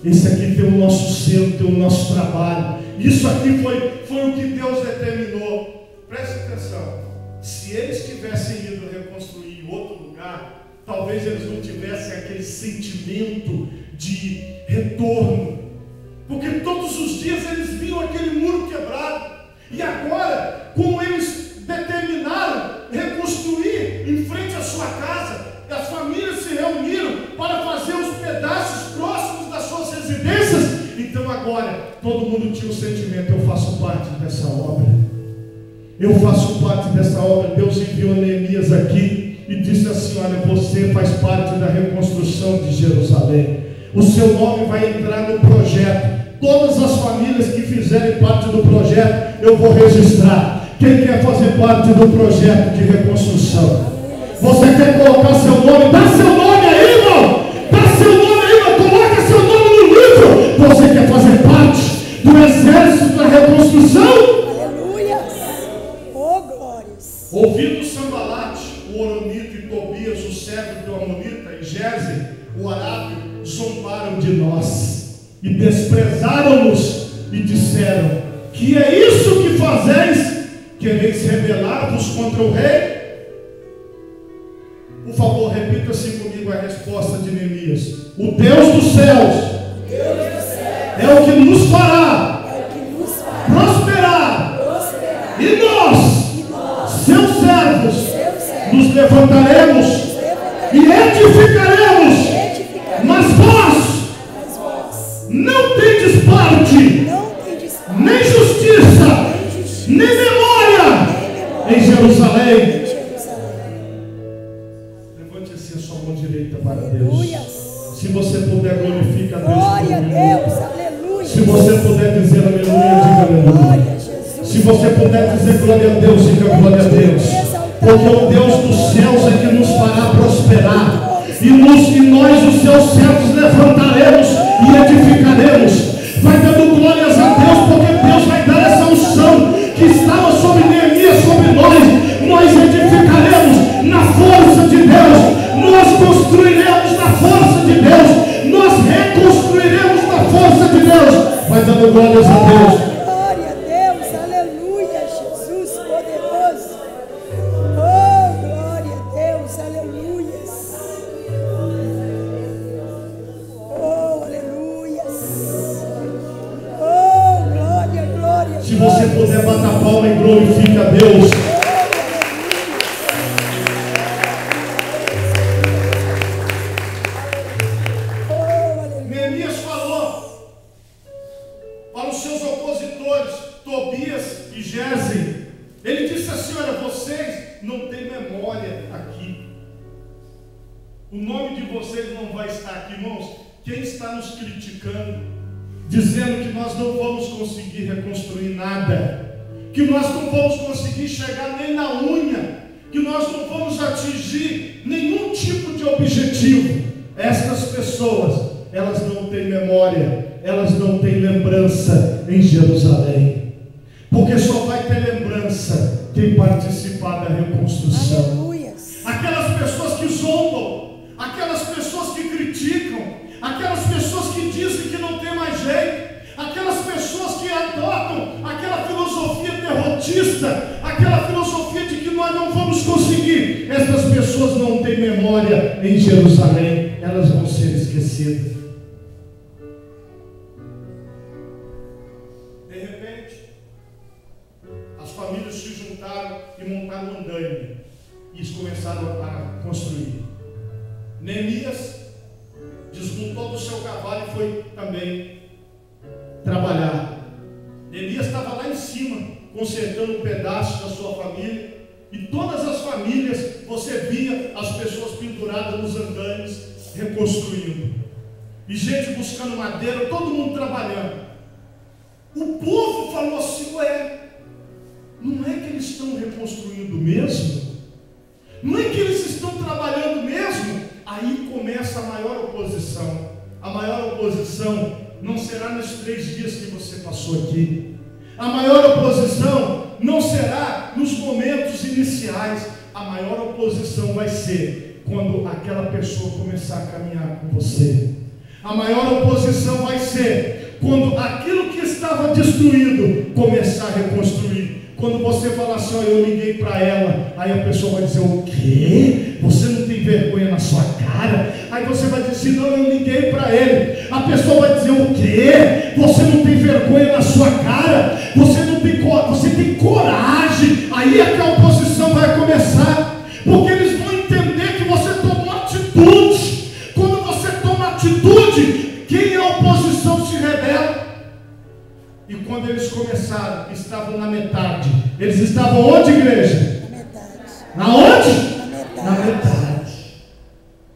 [SPEAKER 1] Esse aqui tem o nosso selo, tem o nosso trabalho. Isso aqui foi o que Deus determinou. Preste atenção. Se eles tivessem ido reconstruir em outro lugar, talvez eles não tivessem aquele sentimento de retorno. Porque todos os dias eles viam aquele muro quebrado. E agora, como eles determinaram reconstruir em frente à sua casa, as famílias se reuniram para fazer os pedaços próximos das suas residências. Então agora, todo mundo tinha o sentimento: eu faço parte dessa obra. Eu faço parte dessa obra. Deus enviou Neemias aqui e disse assim: olha, você faz parte da reconstrução de Jerusalém. O seu nome vai entrar no projeto. Todas as famílias que fizerem parte do projeto, eu vou registrar. Quem quer fazer parte do projeto de reconstrução? Você quer colocar seu nome? Dá seu nome aí, irmão! Dá seu nome aí, irmão! Coloca seu nome no livro! Você quer fazer parte do exército da reconstrução?
[SPEAKER 2] Aleluia! Oh, glórias!
[SPEAKER 1] Ouvindo Sambalate, o Oronita, e Tobias, o servo do Amonita, e Gesem, o Arábio, zombaram de nós e desprezaram-nos e disseram: que é isso que fazeis? Quereis rebelar-vos contra o rei? Por favor, repita assim comigo a resposta de Neemias: o Deus dos céus é o que nos fará prosperar, e nós, seus servos, nos levantaremos e edificaremos. Mas vós não tendes parte, nem justiça, nem memória em Jerusalém. Direita para Deus. Se você puder, glorifica a Deus.
[SPEAKER 2] Glória a Deus, aleluia.
[SPEAKER 1] Se você puder dizer aleluia, diga aleluia. Se você puder dizer glória a Deus, diga glória a Deus. Porque o Deus dos céus é que nos fará prosperar. E nós, os seus servos, levantaremos e edificaremos. Vai dando glórias a Deus, porque Deus vai dar essa unção que estava sobre Neemias, sobre nós. Nós edificaremos na força de Deus. Nós construiremos na força de Deus. Nós reconstruiremos na força de Deus. Vai dando glórias a Deus.
[SPEAKER 2] Glória a Deus, aleluia, Jesus poderoso. Oh, glória a Deus, aleluia. Oh, aleluia. Oh, glória, glória.
[SPEAKER 1] Se você puder, bata a palma e glorifica a Deus. O nome de vocês não vai estar aqui, irmãos. Quem está nos criticando, dizendo que nós não vamos conseguir reconstruir nada, que nós não vamos conseguir chegar nem na unha, que nós não vamos atingir nenhum tipo de objetivo. Estas pessoas, elas não têm memória, elas não têm lembrança em Jerusalém, porque só vai ter lembrança quem participar da reconstrução.
[SPEAKER 2] Aleluias.
[SPEAKER 1] Aquelas pessoas que zombam, aquelas pessoas que criticam, aquelas pessoas que dizem que não tem mais jeito, aquelas pessoas que adotam aquela filosofia derrotista, aquela filosofia de que nós não vamos conseguir, essas pessoas não têm memória em Jerusalém, elas vão ser esquecidas. De repente, as famílias se juntaram e montaram um andaime, e eles começaram a construir. Neemias desmontou do seu cavalo e foi também trabalhar. Neemias estava lá em cima, consertando um pedaço da sua família, e todas as famílias, você via as pessoas penduradas nos andaimes, reconstruindo, e gente buscando madeira, todo mundo trabalhando. O povo falou assim: ué, não é que eles estão reconstruindo mesmo? Não é que eles estão trabalhando mesmo? Aí começa a maior oposição. A maior oposição não será nos 3 dias que você passou aqui. A maior oposição não será nos momentos iniciais. A maior oposição vai ser quando aquela pessoa começar a caminhar com você. A maior oposição vai ser quando aquilo que estava destruído começar a reconstruir. Quando você falar assim: olha, eu liguei para ela, aí a pessoa vai dizer: o quê? Você não tem vergonha na sua cara? Aí você vai dizer: não, eu liguei para ele. A pessoa vai dizer: o quê? Você não tem vergonha na sua cara? Você tem coragem? Aí é que a oposição vai começar, porque eles vão entender que você tomou atitude. Quando você toma atitude, quem é a oposição se revela. E quando eles começaram, estavam na metade. Eles estavam onde, igreja?
[SPEAKER 2] Na metade.
[SPEAKER 1] Aonde?
[SPEAKER 2] Na metade.
[SPEAKER 1] Na metade.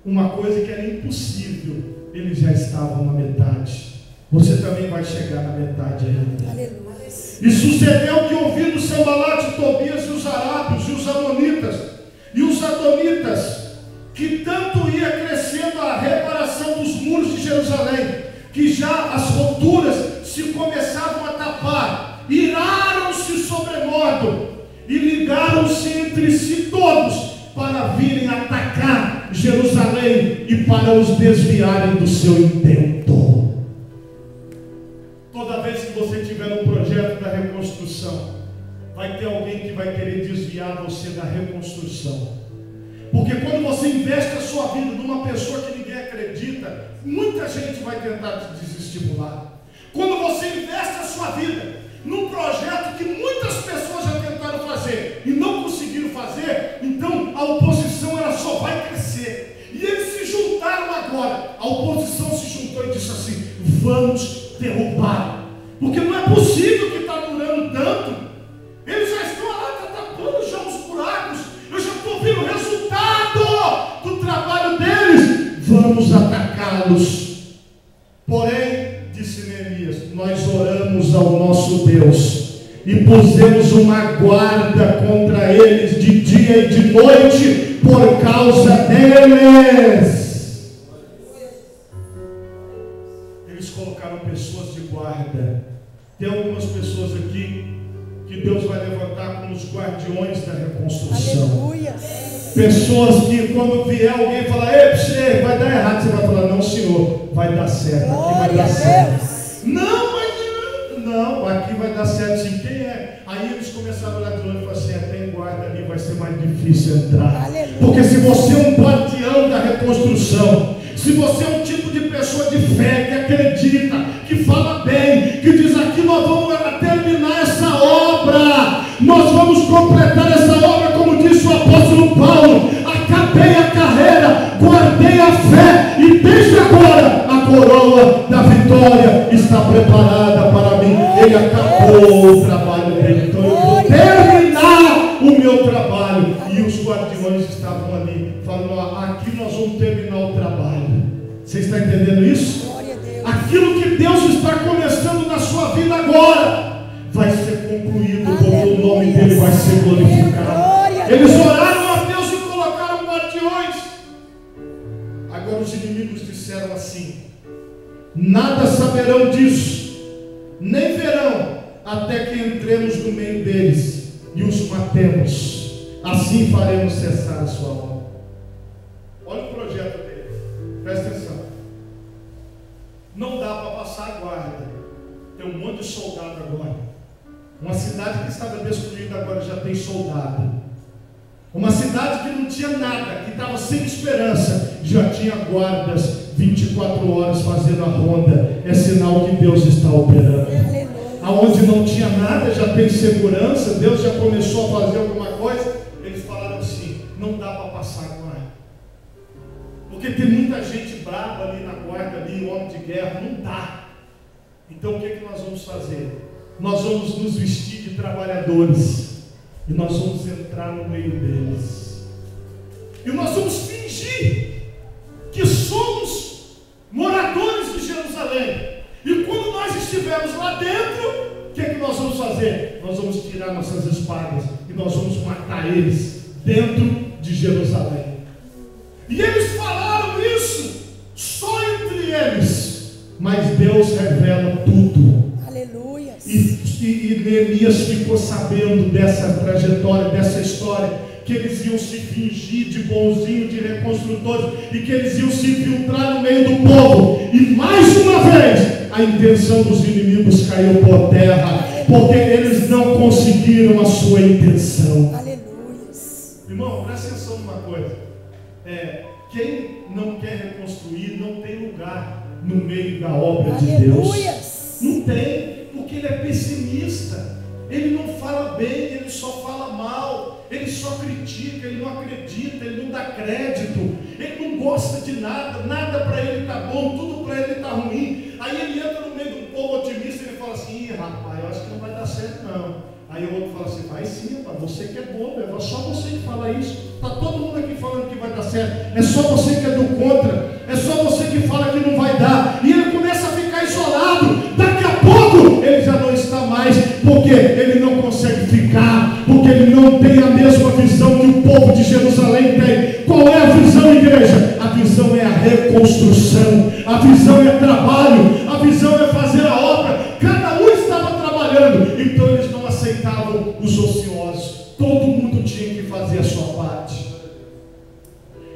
[SPEAKER 1] Uma coisa que era impossível, eles já estavam na metade. Você também vai chegar na metade ainda.
[SPEAKER 2] Aleluia.
[SPEAKER 1] E sucedeu que, ouvindo Sanbalate, Tobias e os arábios e os amonitas e os adonitas, que tanto ia crescendo a reparação dos muros de Jerusalém, que já as rupturas se começavam a tapar, iraram-se sobremodo e ligaram-se entre si todos para virem atacar Jerusalém e para os desviarem do seu intento. Toda vez que você tiver um projeto da reconstrução, vai ter alguém que vai querer desviar você da reconstrução. Porque quando você investe a sua vida numa pessoa que ninguém acredita, muita gente vai tentar te desestimular. Quando você investe a sua vida num projeto que muitas pessoas já tentaram fazer e não conseguiram fazer, então a oposição ela só vai crescer. E eles se juntaram agora. A oposição se juntou e disse assim: vamos derrubar, porque não é possível que está durando tanto. Eles já estão lá, está tapando já os buracos. Eu já estou vendo o resultado do trabalho deles. Vamos atacá-los. Porém, disse Neemias, nós oramos ao nosso Deus e pusemos uma guarda contra eles de dia e de noite por causa deles. Eles colocaram pessoas de guarda. Tem algumas pessoas aqui que Deus vai levantar como os guardiões da reconstrução.
[SPEAKER 2] Aleluia.
[SPEAKER 1] Pessoas que quando vier alguém falar: ei, você vai dar errado, você vai falar: não, senhor, vai dar certo, aqui vai dar certo. Não, mas não, aqui vai dar certo sim. Quem é? Aí eles começaram a olhar de longe e falaram assim: tem guarda ali, vai ser mais difícil entrar.
[SPEAKER 2] Aleluia.
[SPEAKER 1] Porque se você é um guardião da reconstrução, se você é um tipo de pessoa de fé, que acredita, que fala bem, que diz: aqui nós vamos terminar essa obra, nós vamos completar essa obra, como disse o apóstolo Paulo: acabei a carreira, guardei a fé, e desde agora a coroa da vitória está preparada para mim. Ele acabou o trabalho dele, então eu vou terminar o meu trabalho. E os guardiões estavam ali, falando: aqui nós vamos terminar o trabalho. Você está entendendo isso? Aquilo que Deus está começando agora vai ser concluído, porque o nome dele vai ser glorificado. Eles oraram a Deus e colocaram guardiões. Agora os inimigos disseram assim: nada saberão disso, nem verão, até que entremos no meio deles e os matemos. Assim faremos cessar a sua obra. Olha o projeto dele, presta atenção. Não dá para passar a guarda. Tem um monte de soldado agora. Uma cidade que estava destruída agora já tem soldado. Uma cidade que não tinha nada, que estava sem esperança, já tinha guardas 24 horas fazendo a ronda. É sinal que Deus está operando. Aonde não tinha nada, já tem segurança. Deus já começou a fazer alguma coisa. Eles falaram assim: não dá para passar a guarda, porque tem muita gente brava ali na guarda, ali, homem de guerra. Não dá. Então o que nós vamos fazer? Nós vamos nos vestir de trabalhadores e nós vamos entrar no meio deles, e nós vamos fingir que somos moradores de Jerusalém. E quando nós estivermos lá dentro, o que nós vamos fazer? Nós vamos tirar nossas espadas e nós vamos matar eles dentro de Jerusalém. E eles falaram isso só entre eles, mas Deus revela tudo.
[SPEAKER 2] Aleluia.
[SPEAKER 1] E Neemias ficou sabendo dessa trajetória, dessa história, que eles iam se fingir de bonzinho, de reconstrutores, e que eles iam se infiltrar no meio do povo. E mais uma vez, a intenção dos inimigos caiu por terra, porque eles não conseguiram a sua intenção.
[SPEAKER 2] Aleluia.
[SPEAKER 1] Irmão, presta atenção numa coisa. Quem não quer reconstruir não tem lugar no meio da obra de Deus. Não tem, porque ele é pessimista. Ele não fala bem, ele só fala mal, ele só critica, ele não acredita, ele não dá crédito, ele não gosta de nada, nada para ele está bom, tudo para ele está ruim. Aí ele entra no meio do povo otimista e ele fala assim: ih, rapaz, eu acho que não vai dar certo não. Aí o outro fala assim: vai sim, rapaz, você que é bobo, é só você que fala isso. Está todo mundo aqui falando que vai dar certo, é só você que é do contra, é só você que fala que não vai dar. E ele começa a ficar isolado. Daqui a pouco ele já não está mais, porque ele não consegue ficar, porque ele não tem a mesma visão que o povo de Jerusalém tem. Qual é a visão, igreja? A visão é a reconstrução, a visão é trabalho, a visão é fazer a obra. Cada um estava trabalhando, então eles não aceitavam os ociosos. Todo mundo tinha que fazer a sua parte.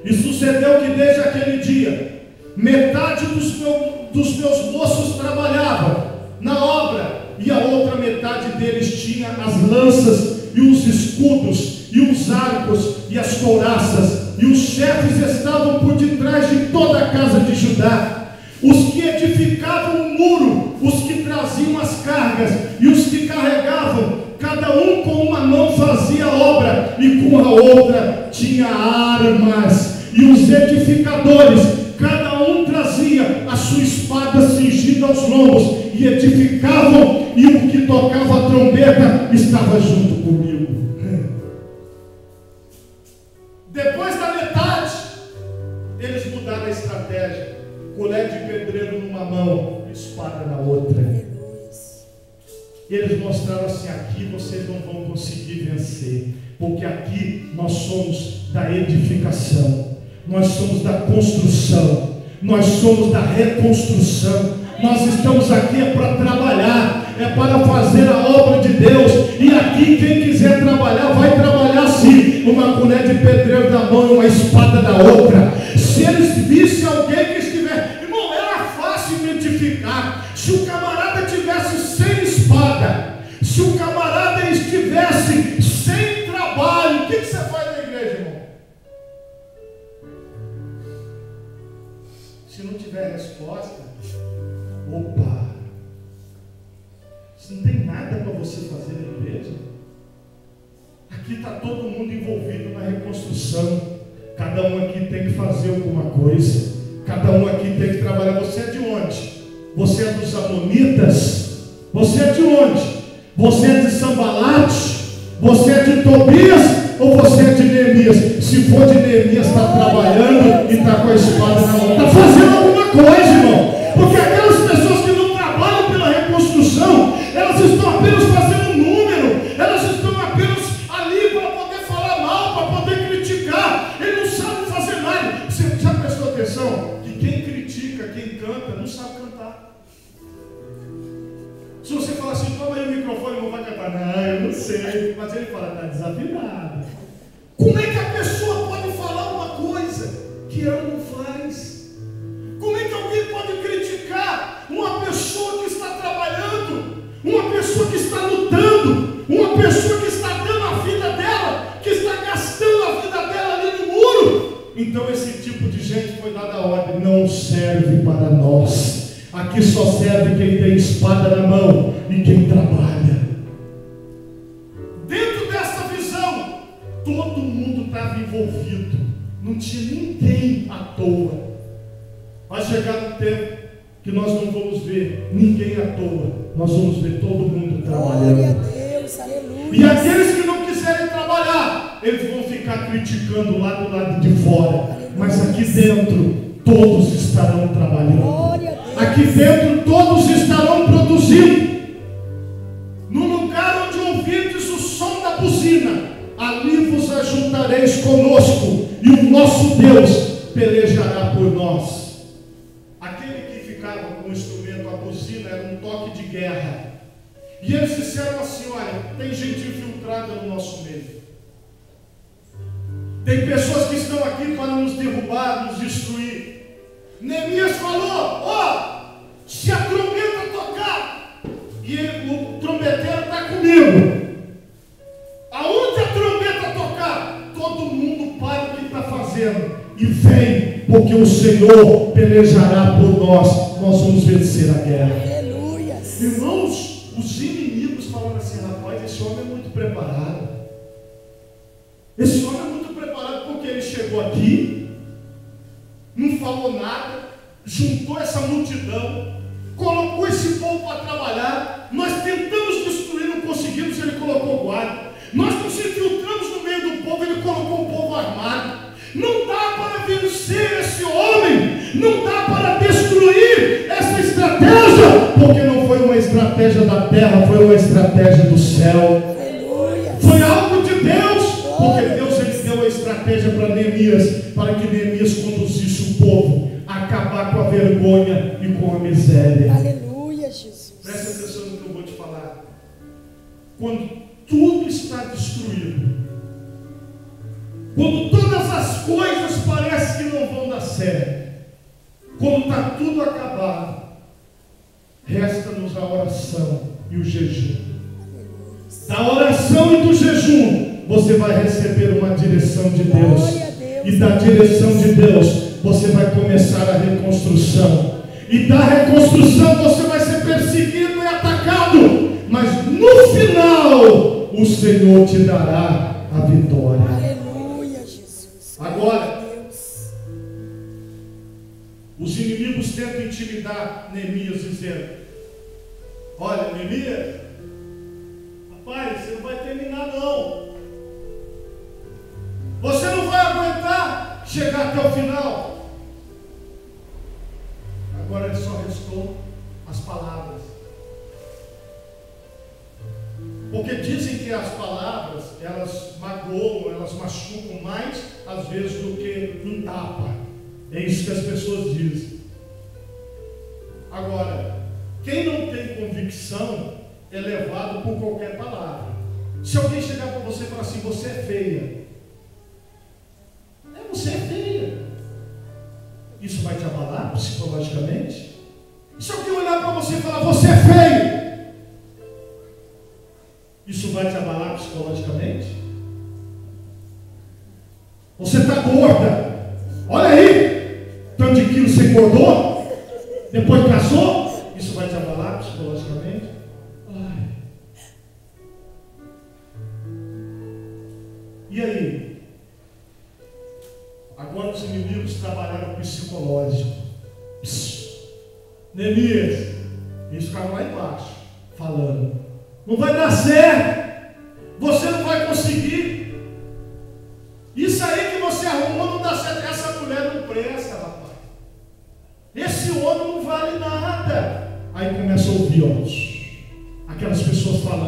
[SPEAKER 1] E sucedeu que desde aquele dia, metade dos meus moços trabalhavam na obra, e a outra metade deles tinha as lanças e os escudos e os arcos e as couraças, e os chefes estavam por detrás de toda a casa de Judá, os que edificavam o muro, os que traziam as cargas e os que carregavam. Cada um com uma mão fazia a obra e com a outra tinha armas. E os edificadores, cada um trazia a sua espada cingida aos lombos e edificavam, e o que tocava a trombeta estava junto comigo. Depois da metade, eles mudaram a estratégia: colher de pedreiro numa mão, espada na outra. E eles mostraram assim: aqui vocês não vão conseguir vencer, porque aqui nós somos da edificação, nós somos da construção, nós somos da reconstrução. Nós estamos aqui para trabalhar, é para fazer a obra de Deus. E aqui quem quiser trabalhar, vai trabalhar sim, uma colher de pedreiro na mão e uma espada na outra. Se eles vissem alguém que estiver, irmão, era fácil identificar. Se o camarada tivesse sem espada, se o camarada estivesse sem trabalho, o que você faz na igreja, irmão? Se não tiver resposta, opa, se não tem nada para você fazer na igreja, aqui está todo mundo envolvido na reconstrução, cada um aqui tem que fazer alguma coisa, cada um aqui tem que trabalhar. Você é de onde? Você é dos Amonitas? Você é de onde? Você é de Sambalate? Você é de Tobias? Ou você é de Neemias? Se for de Neemias, está trabalhando e está com a espada na mão, está fazendo alguma coisa, irmão. Porque aquelas pessoas que não trabalham pela reconstrução, elas apenas fazendo número, elas estão apenas ali para poder falar mal, para poder criticar. Ele não sabe fazer nada. Você já prestou atenção que quem critica, quem canta, não sabe cantar? Se você falar assim, toma aí o microfone, não vai cantar. Não, eu não sei. Mas ele fala, está desafinado. Como é que a pessoa pode falar uma coisa que ela não faz? Como é que alguém pode criticar uma pessoa que está trabalhando, uma pessoa que está lutando, uma pessoa que está dando a vida dela, que está gastando a vida dela ali no muro? Então esse tipo de gente foi dada a ordem, não serve para nós. Aqui só serve quem tem espada na mão e quem trabalha. Dentro dessa visão, todo mundo estava envolvido. Não tinha ninguém à toa. Vai chegar um tempo que nós não vamos ver ninguém à toa. Nós vamos ver todo mundo trabalhando.
[SPEAKER 2] Glória a Deus, aleluia.
[SPEAKER 1] E aqueles que não quiserem trabalhar, eles vão ficar criticando lá do lado de fora.
[SPEAKER 2] Aleluia.
[SPEAKER 1] Mas aqui dentro, todos estarão trabalhando.
[SPEAKER 2] Glória a Deus.
[SPEAKER 1] Aqui dentro todos estarão produzindo. No lugar onde ouvirdes o som da buzina, ali vos ajuntareis conosco, e o nosso Deus pelejará por nós. Aquele que ficava com o instrumento, a buzina, era um toque de guerra. E eles disseram assim: olha, tem gente infiltrada no nosso meio. Tem pessoas que estão aqui para nos derrubar, nos destruir. Neemias falou: ó, se a trombeta tocar, e o trombeteiro está comigo, aonde a trombeta tocar, todo mundo para o que está fazendo e vem, porque o Senhor pelejará por nós, nós vamos vencer a guerra.
[SPEAKER 2] Aleluia.
[SPEAKER 1] Irmãos, os inimigos falaram assim: rapaz, esse homem é muito preparado. Esse homem é muito preparado, porque ele chegou aqui, não falou nada, juntou essa multidão, colocou esse povo para trabalhar. Nós tentamos destruir, não conseguimos, ele colocou guarda. Nós nos infiltramos no meio do povo, ele colocou o povo armado. Não dá para vencer esse homem, não dá para destruir essa estratégia, porque não foi uma estratégia da terra, foi uma estratégia do céu.
[SPEAKER 2] Aleluia.
[SPEAKER 1] Foi algo de Deus, porque Deus ele deu a estratégia para Neemias, para que Neemias conduzisse o povo a acabar com a vergonha e com a miséria.
[SPEAKER 2] Aleluia, Jesus.
[SPEAKER 1] Presta atenção no que eu vou te falar. Quando tudo está destruído, quando todas as coisas parecem que não vão dar certo, quando está tudo acabado, resta-nos a oração e o jejum. Da oração e do jejum, você vai receber uma direção de Deus.
[SPEAKER 2] Glória a Deus.
[SPEAKER 1] E da direção de Deus, você vai começar a reconstrução. E da reconstrução, você vai ser perseguido e atacado. Mas no final, o Senhor te dará a vitória.
[SPEAKER 2] Aleluia, Jesus.
[SPEAKER 1] Agora,
[SPEAKER 2] Deus.
[SPEAKER 1] os inimigos tentam intimidar Neemias, dizendo: olha, Neemias, rapaz, você não vai terminar não. Você não vai aguentar chegar até o final. Agora só restou as palavras. Porque dizem que as palavras, elas magoam, elas machucam mais às vezes do que um tapa. É isso que as pessoas dizem. Agora, quem não tem convicção é levado por qualquer palavra. Se alguém chegar para você e falar assim: você é feia, você é feia, isso vai te abalar psicologicamente? Se alguém olhar para você e falar: você é feio, isso vai te abalar psicologicamente? Você está gorda, olha aí, tanto de quilos você engordou, depois casou, isso vai te abalar psicologicamente? Ai. E aí? Agora os inimigos trabalharam psicológico. Neemias, eles ficaram lá embaixo, falando: não vai dar certo, você não vai conseguir, isso aí que você arrumou não dá certo, essa mulher não presta, rapaz, esse homem não vale nada. Aí começa a ouvir, ó, aquelas pessoas falando.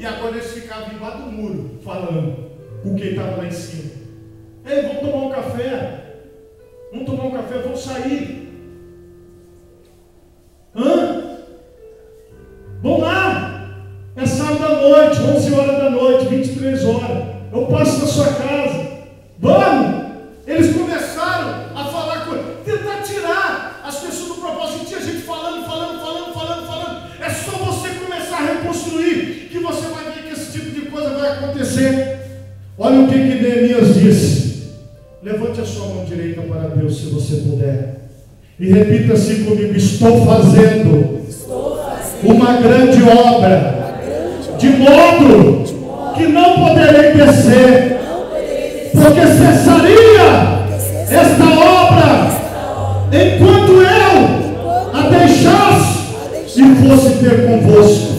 [SPEAKER 1] E agora eles ficavam embaixo do muro, falando com quem estava lá em cima. Ei, vamos tomar um café. Vamos tomar um café, vamos sair. Vamos lá. É sábado à noite, 11 horas da noite, 23 horas. Eu passo na sua casa. Vamos. Eles começaram a falar, tentar tirar as pessoas do propósito. Tinha gente falando. É só você começar a reconstruir que você vai ver que esse tipo de coisa vai acontecer. Olha o que Neemias disse. Levante a sua mão direita para Deus, se você puder, e repita assim comigo: estou fazendo uma grande obra, de modo que não poderei descer, porque cessaria esta obra enquanto eu a deixasse e fosse ter convosco.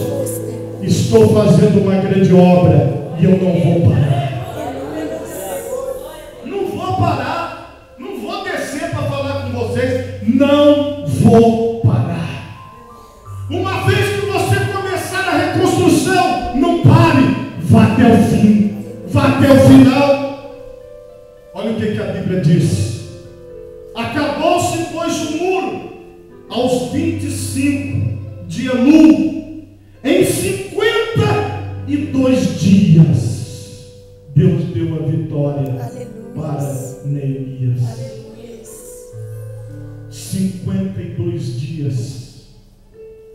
[SPEAKER 1] Estou fazendo uma grande obra e eu não vou parar. Não vou parar. Não vou descer para falar com vocês. Não vou parar. Uma vez que você começar a reconstrução, não pare. Vá até o fim. Vá até o final. Olha o que a Bíblia diz. Acabou-se, pois, o muro aos 25 de Elul, em 52 dias, Deus deu a vitória. Aleluia. Para Neemias. Aleluia. 52 dias.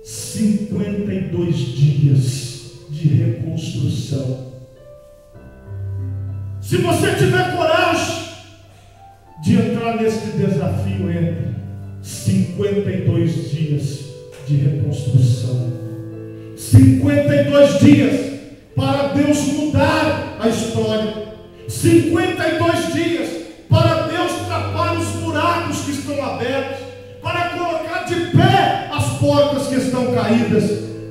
[SPEAKER 1] 52 dias de reconstrução. Se você tiver coragem de entrar nesse desafio, entre 52 dias de reconstrução. 52 dias para Deus mudar a história. 52 dias para Deus tapar os buracos que estão abertos, para colocar de pé as portas que estão caídas.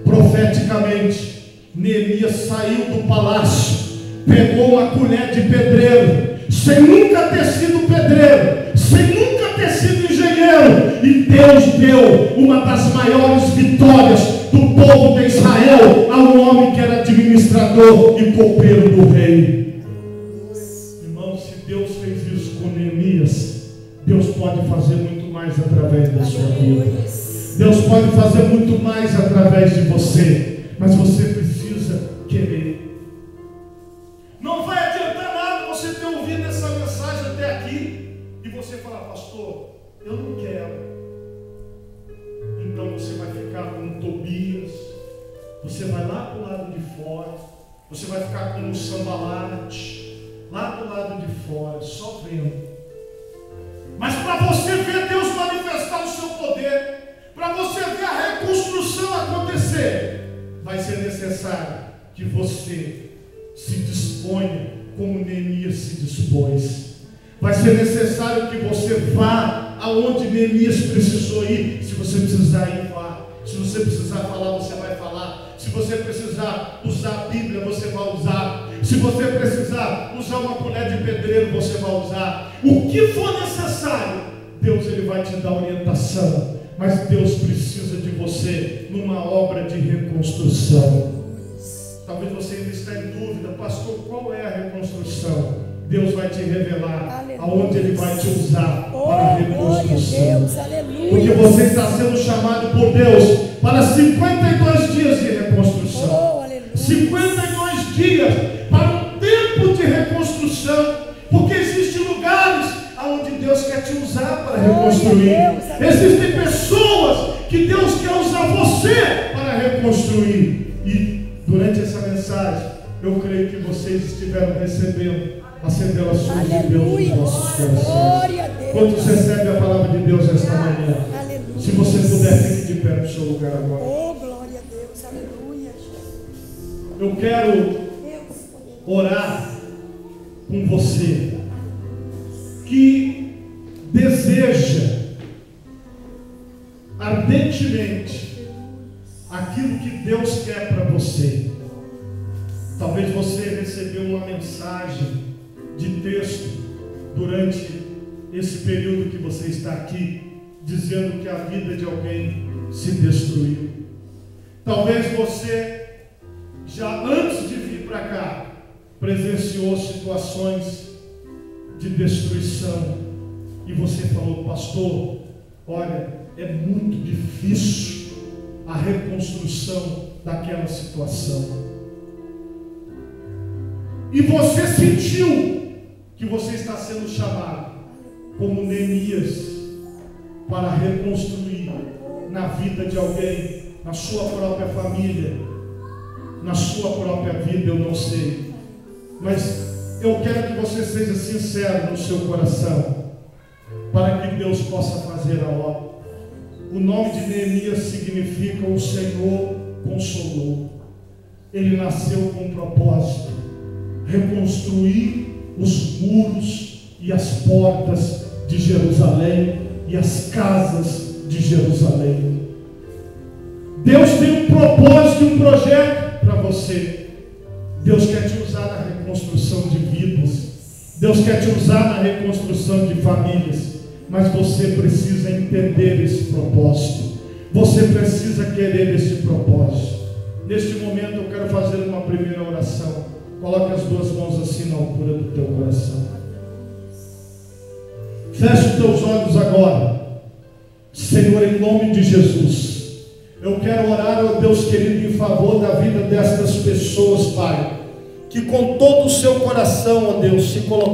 [SPEAKER 1] Profeticamente, Neemias saiu do palácio, pegou uma colher de pedreiro, sem nunca ter sido pedreiro, sem nunca ter sido engenheiro, e Deus deu uma das maiores vitórias do povo de Israel a um homem que era administrador e copeiro do rei. Irmão, se Deus fez isso com Neemias, Deus pode fazer muito mais através da sua vida. Deus pode fazer muito mais através de você, mas você precisa querer. Não vai adiantar nada você ter ouvido essa mensagem até aqui e você falar: pastor, eu não quero. Então você vai ficar como Tobias, você vai lá para o lado de fora, você vai ficar como Sambalate, lá do lado de fora, só vendo. Mas para você ver Deus manifestar o seu poder, para você ver a reconstrução acontecer, vai ser necessário que você se disponha como Neemias se dispôs. Vai ser necessário que você vá aonde Neemias precisou ir. Se você precisar ir, vá. Se você precisar falar, você vai falar. Se você precisar usar a Bíblia, você vai usar. Se você precisar usar uma colher de pedreiro, você vai usar. O que for necessário, Deus ele vai te dar orientação. Mas Deus precisa de você numa obra de reconstrução. Talvez você ainda esteja em dúvida: pastor, qual é a reconstrução? Deus vai te revelar. Aleluia. Aonde Ele vai te usar para a reconstrução. Porque você está sendo chamado por Deus para 52 dias de reconstrução. 52 dias para um tempo de reconstrução. Porque existem lugares aonde Deus quer te usar para reconstruir. Existem pessoas que Deus quer usar você para reconstruir. E durante essa mensagem, eu creio que vocês estiveram recebendo as revelações de Deus nos nossos corações. Quantos recebem a palavra de Deus esta manhã? Aleluia. Se você puder, fique de pé no seu lugar agora.
[SPEAKER 2] Oh, glória a Deus, aleluia.
[SPEAKER 1] Eu quero orar com você que deseja ardentemente aquilo que Deus quer para você. Talvez você recebeu uma mensagem de texto durante esse período que você está aqui, dizendo que a vida de alguém se destruiu. Talvez você já antes presenciou situações de destruição e você falou: pastor, olha, é muito difícil a reconstrução daquela situação. E você sentiu que você está sendo chamado, como Neemias, para reconstruir na vida de alguém, na sua própria família, na sua própria vida, eu não sei. Mas eu quero que você seja sincero no seu coração, para que Deus possa fazer a obra. O nome de Neemias significa o Senhor consolou. Ele nasceu com um propósito: reconstruir os muros e as portas de Jerusalém e as casas de Jerusalém. Deus tem um propósito e um projeto para você. Deus quer te usar na reconstrução de vidas. Deus quer te usar na reconstrução de famílias. Mas você precisa entender esse propósito. Você precisa querer esse propósito. Neste momento eu quero fazer uma primeira oração. Coloque as duas mãos assim na altura do teu coração. Feche os teus olhos agora. Senhor, em nome de Jesus, eu quero orar, ó Deus querido, em favor da vida destas pessoas, Pai, que com todo o seu coração, ó Deus, se colocam